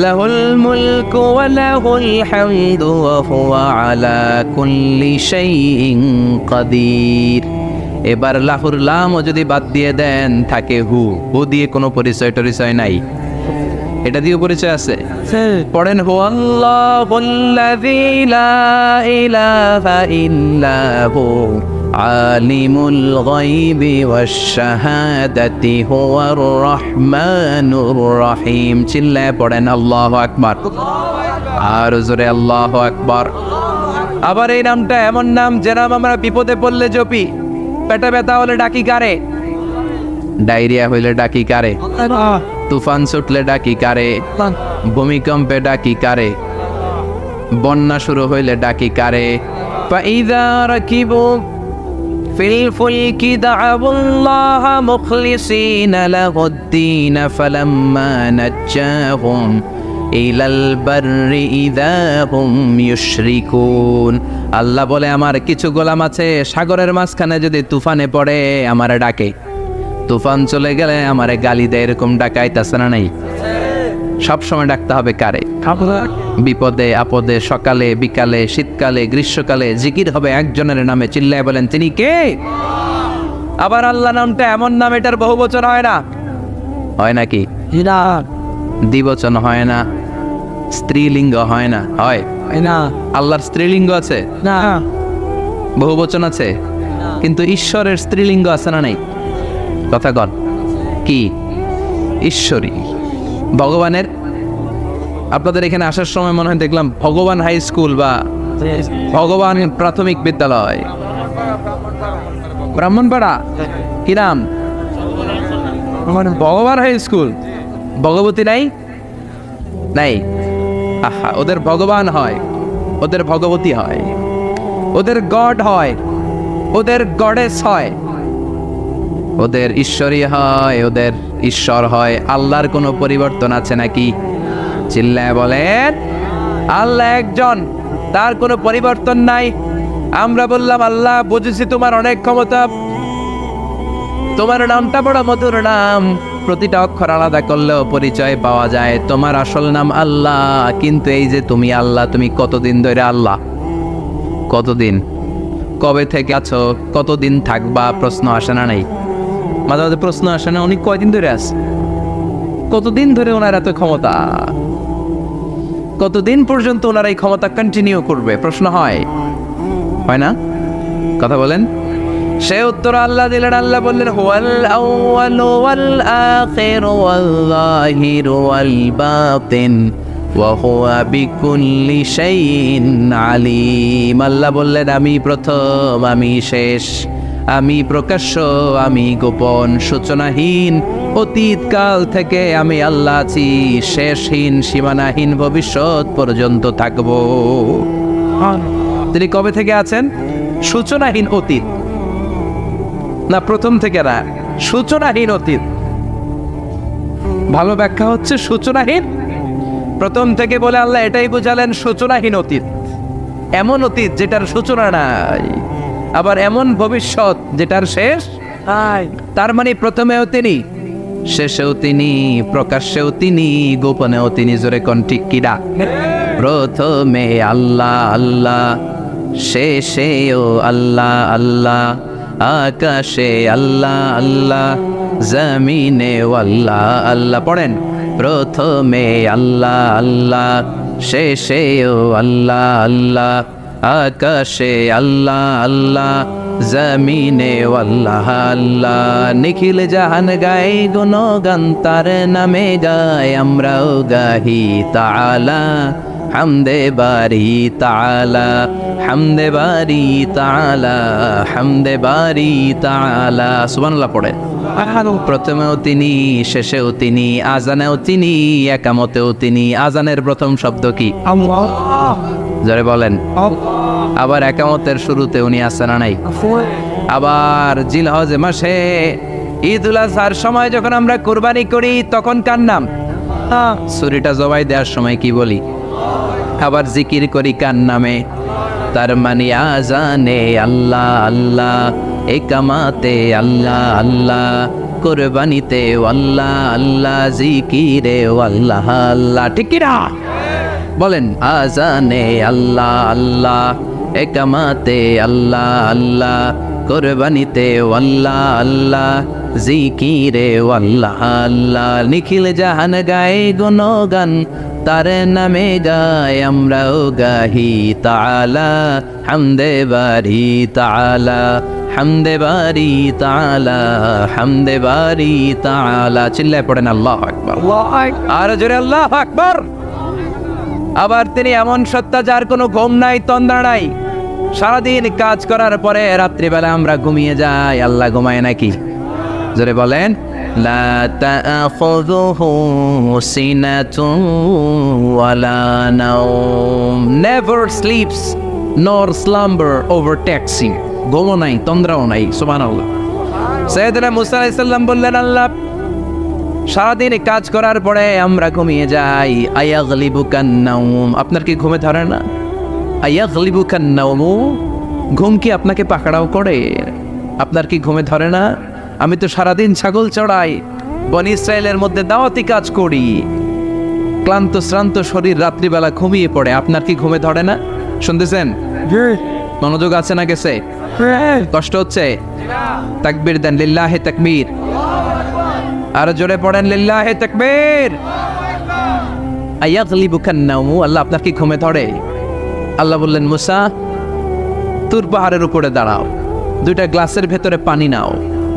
A: লাহুল মুলকু ওয়া লাহুল হামদু ওয়া হুয়া আলা কুল্লি শাইইন কাদির। এবার লাহুর লামও যদি বাদ দিয়ে দেন থাকে হু। হু দিয়ে কোনো পরিচয় টরিচয় নাই। এটা দিয়ে পরিচয় আছে। পড়েন হুয়াল্লাহুল্লাযী লা ইলাহা ইল্লা হু আলিমুল গায়বি ওয়াশ শাহাদাতি হুয়ার রহমানুর রহিম। চিল্লায় পড়েন আল্লাহু আকবার, আর জোরে আল্লাহু আকবার। আবার এই নামটা এমন নাম যে নাম আমরা বিপদে পড়লে জপি। পেটে ব্যথা হলে ডাকি কারে? ডায়রিয়া হইলে ডাকি কারে? তুফান ছুটলে ডাকি কারে? ভূমিকম্পে ডাকি কারে? বন্যা শুরু হইলে ডাকি কারে? ফাইযা রাকিবু ফিল ফুলকি দা'উল্লাহা মুখলিসিনা লাহুদ-দীন ফালাম্মা নাজ্জাহুম ইলাল বাররি ইযা হুম ইউশরিকুন। আল্লাহ বলে আমার কিছু গোলাম আছে সাগরের মাঝখানে যদি তুফানে পড়ে আমারে ডাকে, তুফান চলে গেলে আমারে গালি দেয়, এরকম ডাকাইতাছে না নাই? সব সময় ডাকতে হবে কারে? বিপদে আপদে, সকালে বিকালে, শীতকালে গ্রীষ্মকালে জিকির হবে একজনের নামে। চিল্লায় বলেন তিনি কে? আবার আল্লাহ নামটা এমন নাম এটার বহুবচন হয় না, হয় নাকি? দ্বিবচন হয় না, স্ত্রীলিঙ্গ হয় না, হয় না? আল্লাহর স্ত্রীলিঙ্গ আছে না? বহুবচন আছে, কিন্তু ঈশ্বরের স্ত্রীলিঙ্গ আছে না নাই? কথা কন কি? ঈশ্বরী। ভগবানের, আপনাদের এখানে আসার সময় মনে হয় দেখলাম ভগবান হাই স্কুল বা ভগবান প্রাথমিক বিদ্যালয়, ব্রাহ্মণপাড়া। কি নাম? ভগবান হাই স্কুল। ভগবতী নাই? নাই। আহা, ওদের ভগবান হয়, ওদের ভগবতী হয়, ওদের গড হয়, ওদের গডেস হয়, ওদের ঈশ্বরী হয়, ওদের ঈশ্বর হয়। আল্লাহর কোনো পরিবর্তন আছে নাকি? চিল্লায় বলেন আল্লাহ একজন, তার কোনো পরিবর্তন নাই। আমরা বললাম আল্লাহ বুঝেছি তোমার অনেক ক্ষমতা, তোমার নামটা বড় মধুর নাম, প্রতিটা অক্ষর আলাদা করলেও পরিচয় পাওয়া যায়। তোমার আসল নাম আল্লাহ, কিন্তু এই যে তুমি আল্লাহ, তুমি কতদিন ধরে আল্লাহ? কতদিন? কবে থেকে আছো? কতদিন থাকবা? প্রশ্ন আসে না নাই? মাঝে মাঝে প্রশ্ন আসে না, উনি কয়দিন ধরে আছে? কতদিন ধরে ওনার এত ক্ষমতা? কতদিন পর্যন্ত ওনার এই ক্ষমতা কন্টিনিউ করবে? প্রশ্ন হয় না? কথা বলেন। সে উত্তর আল্লাহ দিলেন। আল্লাহ বললেন হুয়াল আউয়ালু ওয়াল আখিরু ওয়াল যাহিরু ওয়াল বাতিন ওয়া হুয়া বিকুল্লি শাইইন আলিম। আল্লাহ বললেন আমি প্রথম, আমি শেষ, আমি প্রকাশ্য, আমি গোপন, সূচনাহীন, অতীতকাল থেকে আমি আল্লাহ আছি, শেষহীন, সীমানাহীন, ভবিষ্যৎ পর্যন্ত থাকবো। তিনি কবে থেকে আছেন? সূচনাহীন অতীত না, প্রথম থেকে না, সূচনাহীন অতীত। ভালো ব্যাখ্যা হচ্ছে সূচনাহীন। প্রথম থেকে বলে আল্লাহ এটাই বোঝালেন সূচনাহীন অতীত, এমন অতীত যেটার সূচনা নাই, আবার এমন ভবিষ্যৎ যেটার শেষ নাই। তার মানে প্রথমেও তিনি, শেষেও তিনি, প্রকাশ্যেও তিনি, গোপনেও তিনি। জোরে কোন ঠিক কিনা? প্রথমে আল্লাহ আল্লাহ, শেষেও আল্লাহ আল্লাহ, আকাশে আল্লাহ আল্লাহ, জমিনে আল্লাহ আল্লাহ। পড়েন প্রথমে আল্লাহ আল্লাহ, শেষেও আল্লাহ আল্লাহ, আকাশে আল্লাহ আল্লাহ, জমিনে আল্লাহ আল্লাহ। নিখিল জাহান গায় গুণগান তার নামে গায়, আমরাও গাহি তাআলা হামদে বারি তাআলা, হামদে বারি তাআলা, হামদে বারি তাআলা। সুবহানাল্লাহ পড়ে। প্রথমেও তিনি, শেষেও তিনি, আজানেও তিনি, একামতেও তিনি। আজানের প্রথম শব্দ কি? আল্লাহ। জোরে বলেন। আবার একামতের শুরুতে উনি আছেন না নাই? আবার জিলহজ মাসে ঈদুল আজহার সময় যখন আমরা কুরবানি করি তখন কার নাম? ছুরিটা জবাই দেওয়ার সময় কি বলি? আবার জিকির করি কার নামে? তার মানে আজানে আল্লাহ আল্লাহ, একামাতে আল্লাহ আল্লাহ, কুরবানিতে আল্লাহ আল্লাহ, জিকিরে আল্লাহ আল্লাহ। ঠিক কি না? বলেন আজানে আল্লাহ আল্লাহ, একামাতে আল্লাহ আল্লাহ, কোরবানিতে আল্লাহ আল্লাহ জিকিরে আল্লাহ আল্লাহ নিখিল জাহান গায়ে গুণগান তার নামে গায় আমরাও গাহি তাআলা হামদে বারি তাআলা হামদে বারি তাআলা হামদে বারি তাআলা চিল্লায় পড়েন আল্লাহু আকবার আর জোরে আল্লাহু আকবার। আবার তিনি এমন সত্তা যার কোনো ঘুম নাই তন্দ্রা নাই, সারাদিন কাজ করার পরে রাত্রিবেলা আমরা ঘুমিয়ে যাই, আল্লাহ ঘুমায় নাকি? জোরে বলেন লা তাআখুযুহু সিনাতুন ওয়ালা নাওম, নেভার স্লিপস নর স্লাম্বার ওভারটেকস হিম, ঘুমও নাই তন্দ্রাও নাই। সুবহানাল্লাহ। সাইয়েদনা মুসা আলাইহিস সালাম বললেন, আল্লাহ সারাদিন কাজ করার পরে আমরা ঘুমিয়ে যাই, আয়াগলিবুকান নাওম, আপনার কি ঘুমে ধরে না? আয়াগলিবুকান নাওম, ঘুম কি আপনাকে পাকড়াও করে? আপনার কি ঘুমে ধরে না? আমি তো সারাদিন ছাগল চড়াই, বনি ইসরায়েলের মধ্যে দাওয়াতি কাজ করি, ক্লান্ত শ্রান্ত শরীর রাত্রিবেলা ঘুমিয়ে পড়ে, আপনার কি ঘুমে ধরে না? শুনতেছেন? মনোযোগ আছে না গেছে? কষ্ট হচ্ছে? তাকবীর দেন, লিল্লাহি তাকবীর। আর জোরে পড়েন লিল্লাহি তাকবীর। আয়াগলিবুকান নাওম, আল্লাহ আপনার কি ঘুমে ধরে? আল্লাহ বললেন, মুসা তুর পাহাড়ের উপরে দাঁড়াও, দুইটা গ্লাসের ভেতরে পানি নাও,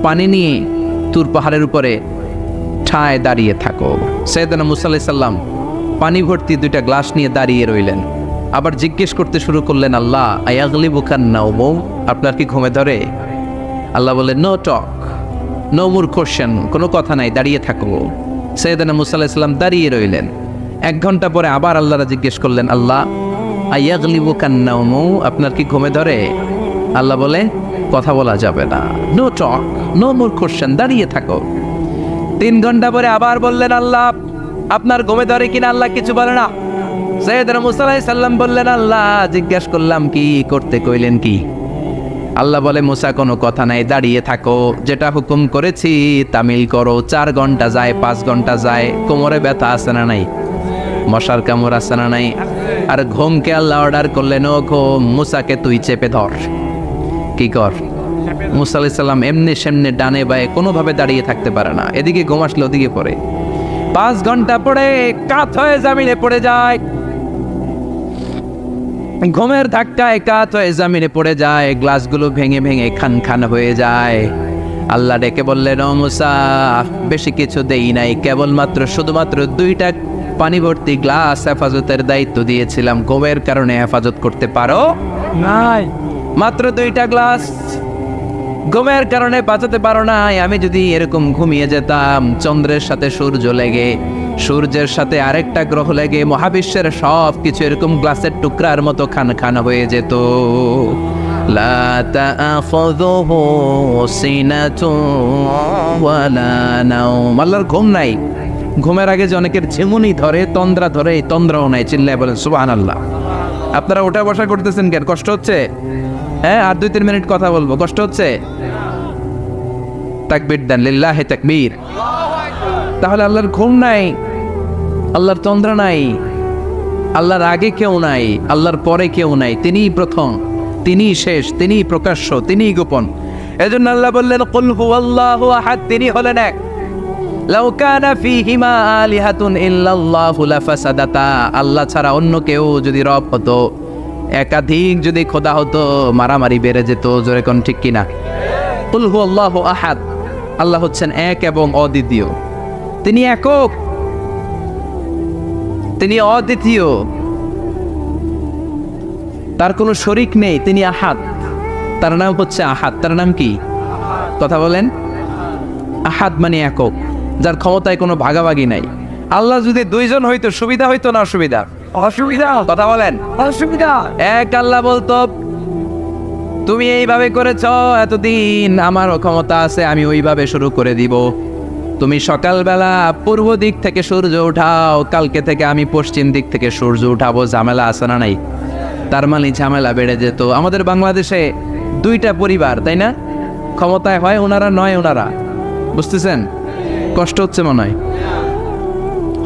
A: পানি নিয়ে তুর পাহাড়ের উপরে ঠায় দাঁড়িয়ে থাকো। সাইয়েদনা মুসা আলাইহিস সালাম পানি ভর্তি দুইটা গ্লাস নিয়ে দাঁড়িয়ে রইলেন। আবার জিজ্ঞেস করতে শুরু করলেন, আল্লাহ আয়াগলিবুকান নাওম, আপনার কি ঘুমে ধরে? আল্লাহ বললেন, no talk, no more question, কোনো কথা নাই, দাঁড়িয়ে থাকো। সাইয়েদনা মুসা আলাইহিস সালাম দাঁড়িয়ে রইলেন। 1 ঘন্টা পরে আবার আল্লাহরা জিজ্ঞেস করলেন, আল্লাহ আয়াগলিবুকান নাওম, আপনার কি ঘুমে ধরে? আল্লাহ বলে, কথা বলা যাবে না, no talk, no more question, দাঁড়িয়ে থাকো। 3 ঘন্টা পরে আবার বললেন, আল্লাহ আপনার ঘুমে ধরে কিনা? আল্লাহ কিছু বলে না। সাইয়েদনা মুসা আলাইহিস সালাম বললেন, আল্লাহ জিজ্ঞেস করলাম কি করতে কইলেন কি? আল্লাহ বলে, মুসা কোনো কথা নাই, দাঁড়িয়ে থাকো, যেটা হুকুম করেছি তামিল করো। 4 ঘন্টা যায়, 5 ঘন্টা যায়, কোমরে ব্যথা আছে না নাই? মশার কামড় আছে না নাই? আর ঘুমকে আল্লাহ অর্ডার করলেন, ও ঘুম, মুসাকে তুই চেপে ধর। কি কর? মুসা আলাইহিস সালাম এমনি সেমনি ডানে বায়ে কোনোভাবে দাঁড়িয়ে থাকতে পারে না, এদিকে ঘুম আসলে ওদিকে পড়ে। 5 ঘন্টা পরে কাত হয়ে জমিনে পড়ে যায়, ঘুমের ধাক্কায় কাত হয়ে জমিনে পড়ে যায়, গ্লাসগুলো ভেঙে ভেঙে খান খান হয়ে যায়। আল্লাহ ডেকে বললেন, ও মুসা বেশি কিছু দেই নাই, কেবলমাত্র শুধুমাত্র 2টা পানি ভর্তি গ্লাস হেফাজতের দায়িত্ব দিয়েছিলাম, ঘুমের কারণে হেফাজত করতে পারো নাই, মাত্র 2টা গ্লাস, ঘুমের কারণে বাঁচাতে পারো নাই। আমি যদি এরকম ঘুমিয়ে যেতাম, চন্দ্রের সাথে সূর্য লেগে, সূর্যের সাথে আরেকটা গ্রহ লেগে মহাবিশ্বের সব কিছু এরকম গ্লাসের টুকরার মতো খান খান হয়ে যেত। লা তাআখুযুহু সিনাতুন ওয়ালা নাওম, আল্লাহর ঘুম নাই। ঘুমের আগে যে অনেকের ঝিমুনি ধরে, তন্দ্রা ধরে, এই তন্দ্রাও নাই। চিল্লায় বলেন সুবহানাল্লাহ। আপনারা ওঠা বসা করতেছেন কেন? কষ্ট হচ্ছে? হ্যাঁ, আর 2-3 মিনিট কথা বলবো, কষ্ট হচ্ছে? তাকবীর দেন, লিল্লাহি তাকবীর। তাহলে আল্লাহর ঘুম নাই, আল্লাহর তন্দ্রা নাই, আল্লাহর আগে কেউ নাই, আল্লাহর পরে কেউ নাই, তিনিই প্রথম, তিনিই শেষ, তিনিই প্রকাশ্য, তিনিই গোপন। এজন্য আল্লাহ বললেন, কুল হুয়াল্লাহু আহাদ, তিনি হলেন এক। লাউ কানা ফীহিমা আলিহাতুন ইল্লাল্লাহু লাফাসাদাতা, আল্লাহ ছাড়া অন্য কেউ যদি রব হতো, একাধিক যদি খোদা হতো, মারামারি বেড়ে যেত। জোরে কোন ঠিক কিনা? কুল হুয়াল্লাহু আহাদ, আল্লাহ হচ্ছেন এক এবং অদ্বিতীয়, তিনি একক, তিনি অদ্বিতীয়, তার কোনো শরীক নেই, তিনি আহাদ, তার নাম হচ্ছে আহাদ। তার নাম কি? কথা বলেন। আহাদ মানে একক, যার ক্ষমতায় কোনো ভাগাভাগি নাই। আল্লাহ যদি 2 জন হইতো সুবিধা হইতো না অসুবিধা? অসুবিধা। কথা বলেন। অসুবিধা। এক আল্লাহ বলতো, তুমি এইভাবে করেছ এতদিন, আমারও ক্ষমতা আছে, আমি ওইভাবে শুরু করে দিব। তুমি সকালবেলা পূর্ব দিক থেকে সূর্য উঠাও, কালকে থেকে আমি পশ্চিম দিক থেকে সূর্য উঠাবো। ঝামেলা আছে না নাই? তার মানে ঝামেলা বেড়ে যেত। আমাদের বাংলাদেশে 2টা পরিবার, তাই না? ক্ষমতায় হয় ওনারা, নয় ওনারা। বুঝতেছেন? কষ্ট হচ্ছে মনে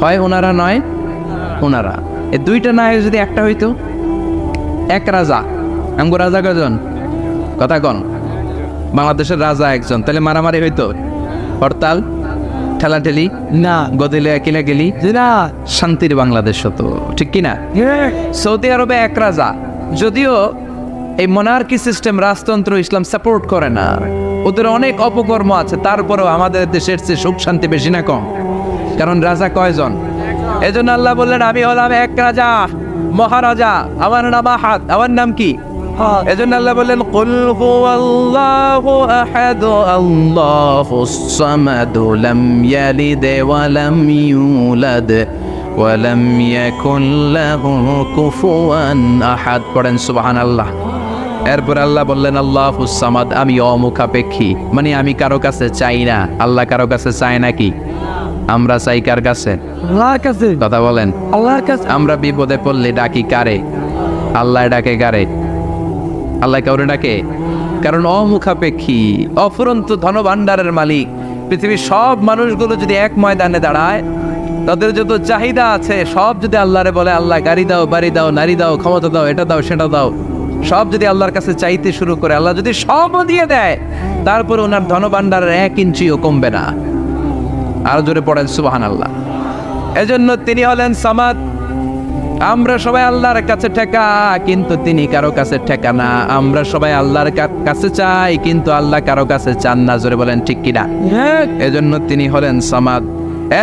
A: হয় ওনারা, নয় ওনারা। এই 2টা না হয় যদি একটা হইতো, এক রাজা। আমগো রাজা কজন? কথা কন। বাংলাদেশের রাজা একজন, তাহলে মারামারি হইতো, হরতাল, ঠেলাঠেলি,
B: না
A: গদিলে কিলা গেলি,
B: না
A: শান্তির বাংলাদেশ হতো, ঠিক কিনা? সৌদি আরবে এক রাজা, যদিও এই মনার্কি সিস্টেম, রাজতন্ত্র ইসলাম সাপোর্ট করে না, ওদের অনেক অপকর্ম আছে, তারপরেও আমাদের দেশের চেয়ে সুখ শান্তি বেশি না কম? কারণ রাজা কয়জন? এজন্য আল্লাহ বললেন আমি হলাম এক রাজা, মহারাজা, আমার নাম আহাদ। আমার নাম কি? এজন্য আল্লাহ বললেন কুল হুয়াল্লাহু আহাদ আল্লাহুস সামাদ লাম ইয়ালিদ ওয়া লাম ইউলাদ ওয়া লাম ইয়াকুল লাহু কুফুয়ান আহাদ। পড়েন সুবহানাল্লাহ। এরপর আল্লাহ বললেন আল্লাহুস সামাদ, আমি অমুখাপেক্ষী, মানে আমি কারো কাছে চাই না। আল্লাহ কারো কাছে চায় নাকি? আমরা চাই কার কাছে?
B: আল্লাহর কাছে।
A: কথা বলেন।
B: আল্লাহর কাছে।
A: আমরা বিপদে পড়লে ডাকি কারে? আল্লাহ ডাকে কারে? আল্লাহ কাউরে ডাকে? কারণ অমুখাপেক্ষী, অফুরন্ত ধনভাণ্ডারের মালিক। পৃথিবীর সব মানুষগুলো যদি এক ময়দানে দাঁড়ায়, তাদের যত চাহিদা আছে সব যদি আল্লাহরে বলে, আল্লাহ গাড়ি দাও, বাড়ি দাও, নারী দাও, ক্ষমতা দাও, এটা দাও, সেটা দাও, সব যদি আল্লাহর কাছে চাইতে শুরু করে, আল্লাহ যদি সবও দিয়ে দেয়, তারপরে ওনার ধনভাণ্ডারের 1 ইঞ্চিও কমবে না। আরো জোরে পড়েন সুবহানাল্লাহ। এজন্য তিনি হলেন সামাদ। আমরা সবাই আল্লাহর কাছে ঠেকা, কিন্তু তিনি কারো কাছে ঠেকা না। আমরা সবাই আল্লাহর কাছে চাই, কিন্তু আল্লাহ কারো কাছে চান না। জোরে বলেন ঠিক কিনা? এজন্য তিনি হলেন সামাদ।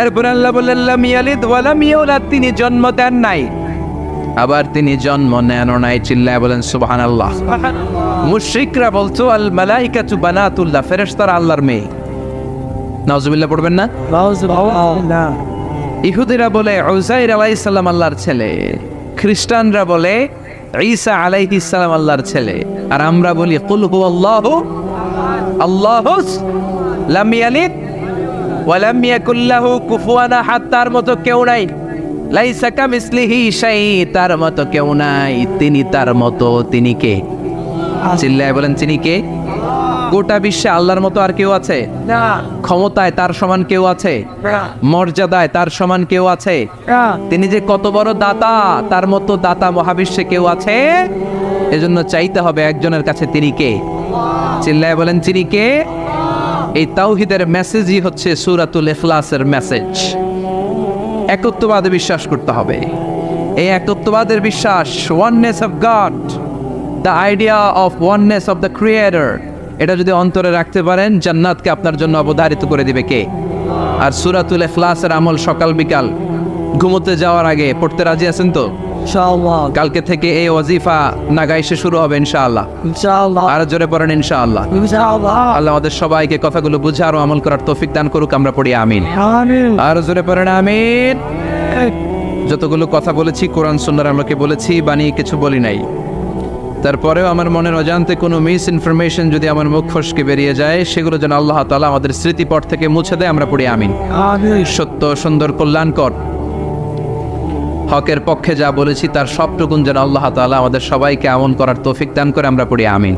A: এরপর আল্লাহ বললেন লাম ইয়ালিদ ওয়া লাম ইউলাদ, তিনি জন্ম দেন নাই, আবার তিনি জন্ম নেনও নাই। চিল্লায় বলেন সুবহানাল্লাহ। মুশরিকরা বলতো আল মালাইকাতু বানাতুল্লাহ, ফেরেশতারা আল্লাহর মেয়ে। নাউজুবিল্লাহ পড়বেন না?
B: না
A: ইহুদিরা বলে উযাইর আলাইহিস সালাম আল্লাহর ছেলে, খ্রিস্টানরা বলে ঈসা আলাইহিস সালাম আল্লাহর ছেলে, আর আমরা বলি কুল হুয়াল্লাহু আল্লাহুস লাম ইয়ালিদ ওয়া লাম ইয়াকুল লাহু কুফুয়ান আহাদ। তার মতো কেউ নাই, লাইসা কামিসলিহি শাই, তার মতো কেউ নাই, তিনি তার মতো। তিনি কে? চিল্লায় বলেন তিনি কে? গোটা বিশ্বে আল্লাহর মতো আর কেউ আছে?
B: না
A: ক্ষমতায় তার সমান কেউ আছে? মর্যাদায় তার সমান কেউ আছে? তিনি যে কত বড় দাতা, তার মতো দাতা মহাবিশ্বে কেউ আছে? এজন্য চাইতে হবে একজনের কাছে, তিনি কে? চিল্লায় বলেন তিনি কে? এই তাওহীদের মেসেজই হচ্ছে সূরাতুল ইখলাসের মেসেজ। একত্ববাদে বিশ্বাস করতে হবে। এই একত্ববাদের বিশ্বাস, oneness of god, the idea of oneness of the creator, এটা যদি অন্তরে রাখতে পারেন, জান্নাতকে আপনার জন্য অবধারিত করে দিবে কে? আর সূরাতুল ইখলাসের আমল সকাল বিকাল ঘুমোতে যাওয়ার আগে পড়তে রাজি আছেন তো?
B: ইনশাআল্লাহ।
A: কালকে থেকে এই ওয়াজিফা নাগাইশে শুরু হবে ইনশাআল্লাহ।
B: ইনশাআল্লাহ।
A: আর জোরে পড়েন ইনশাআল্লাহ।
B: ইনশাআল্লাহ।
A: আল্লাহ আমাদের সবাইকে কথাগুলো বুঝে আরো আমল করার তৌফিক দান করুক। আমরা পড়ি আমিন।
B: আমিন।
A: আর জোরে পড়েন আমিন। যতগুলো কথা বলেছি কোরআন সুন্নাহর আলোকে বলেছি, বানিয়ে কিছু বলি নাই। তারপরেও আমার মনের অজান্তে কোনো মিস ইনফরমেশন যদি আমার মুখ ফসকে বেরিয়ে যায়, সেগুলো যেন আল্লাহ তাআলা আমাদের স্মৃতিপট থেকে মুছে দেয়। আমরা পড়ি আমিন।
B: আমিন।
A: সত্য, সুন্দর, কল্যাণকর, হকের পক্ষে যা বলেছি তার সবটুকুন যেন আল্লাহ তাআলা আমাদের সবাইকে আমল করার তৌফিক দান করে। আমরা পড়ি আমিন।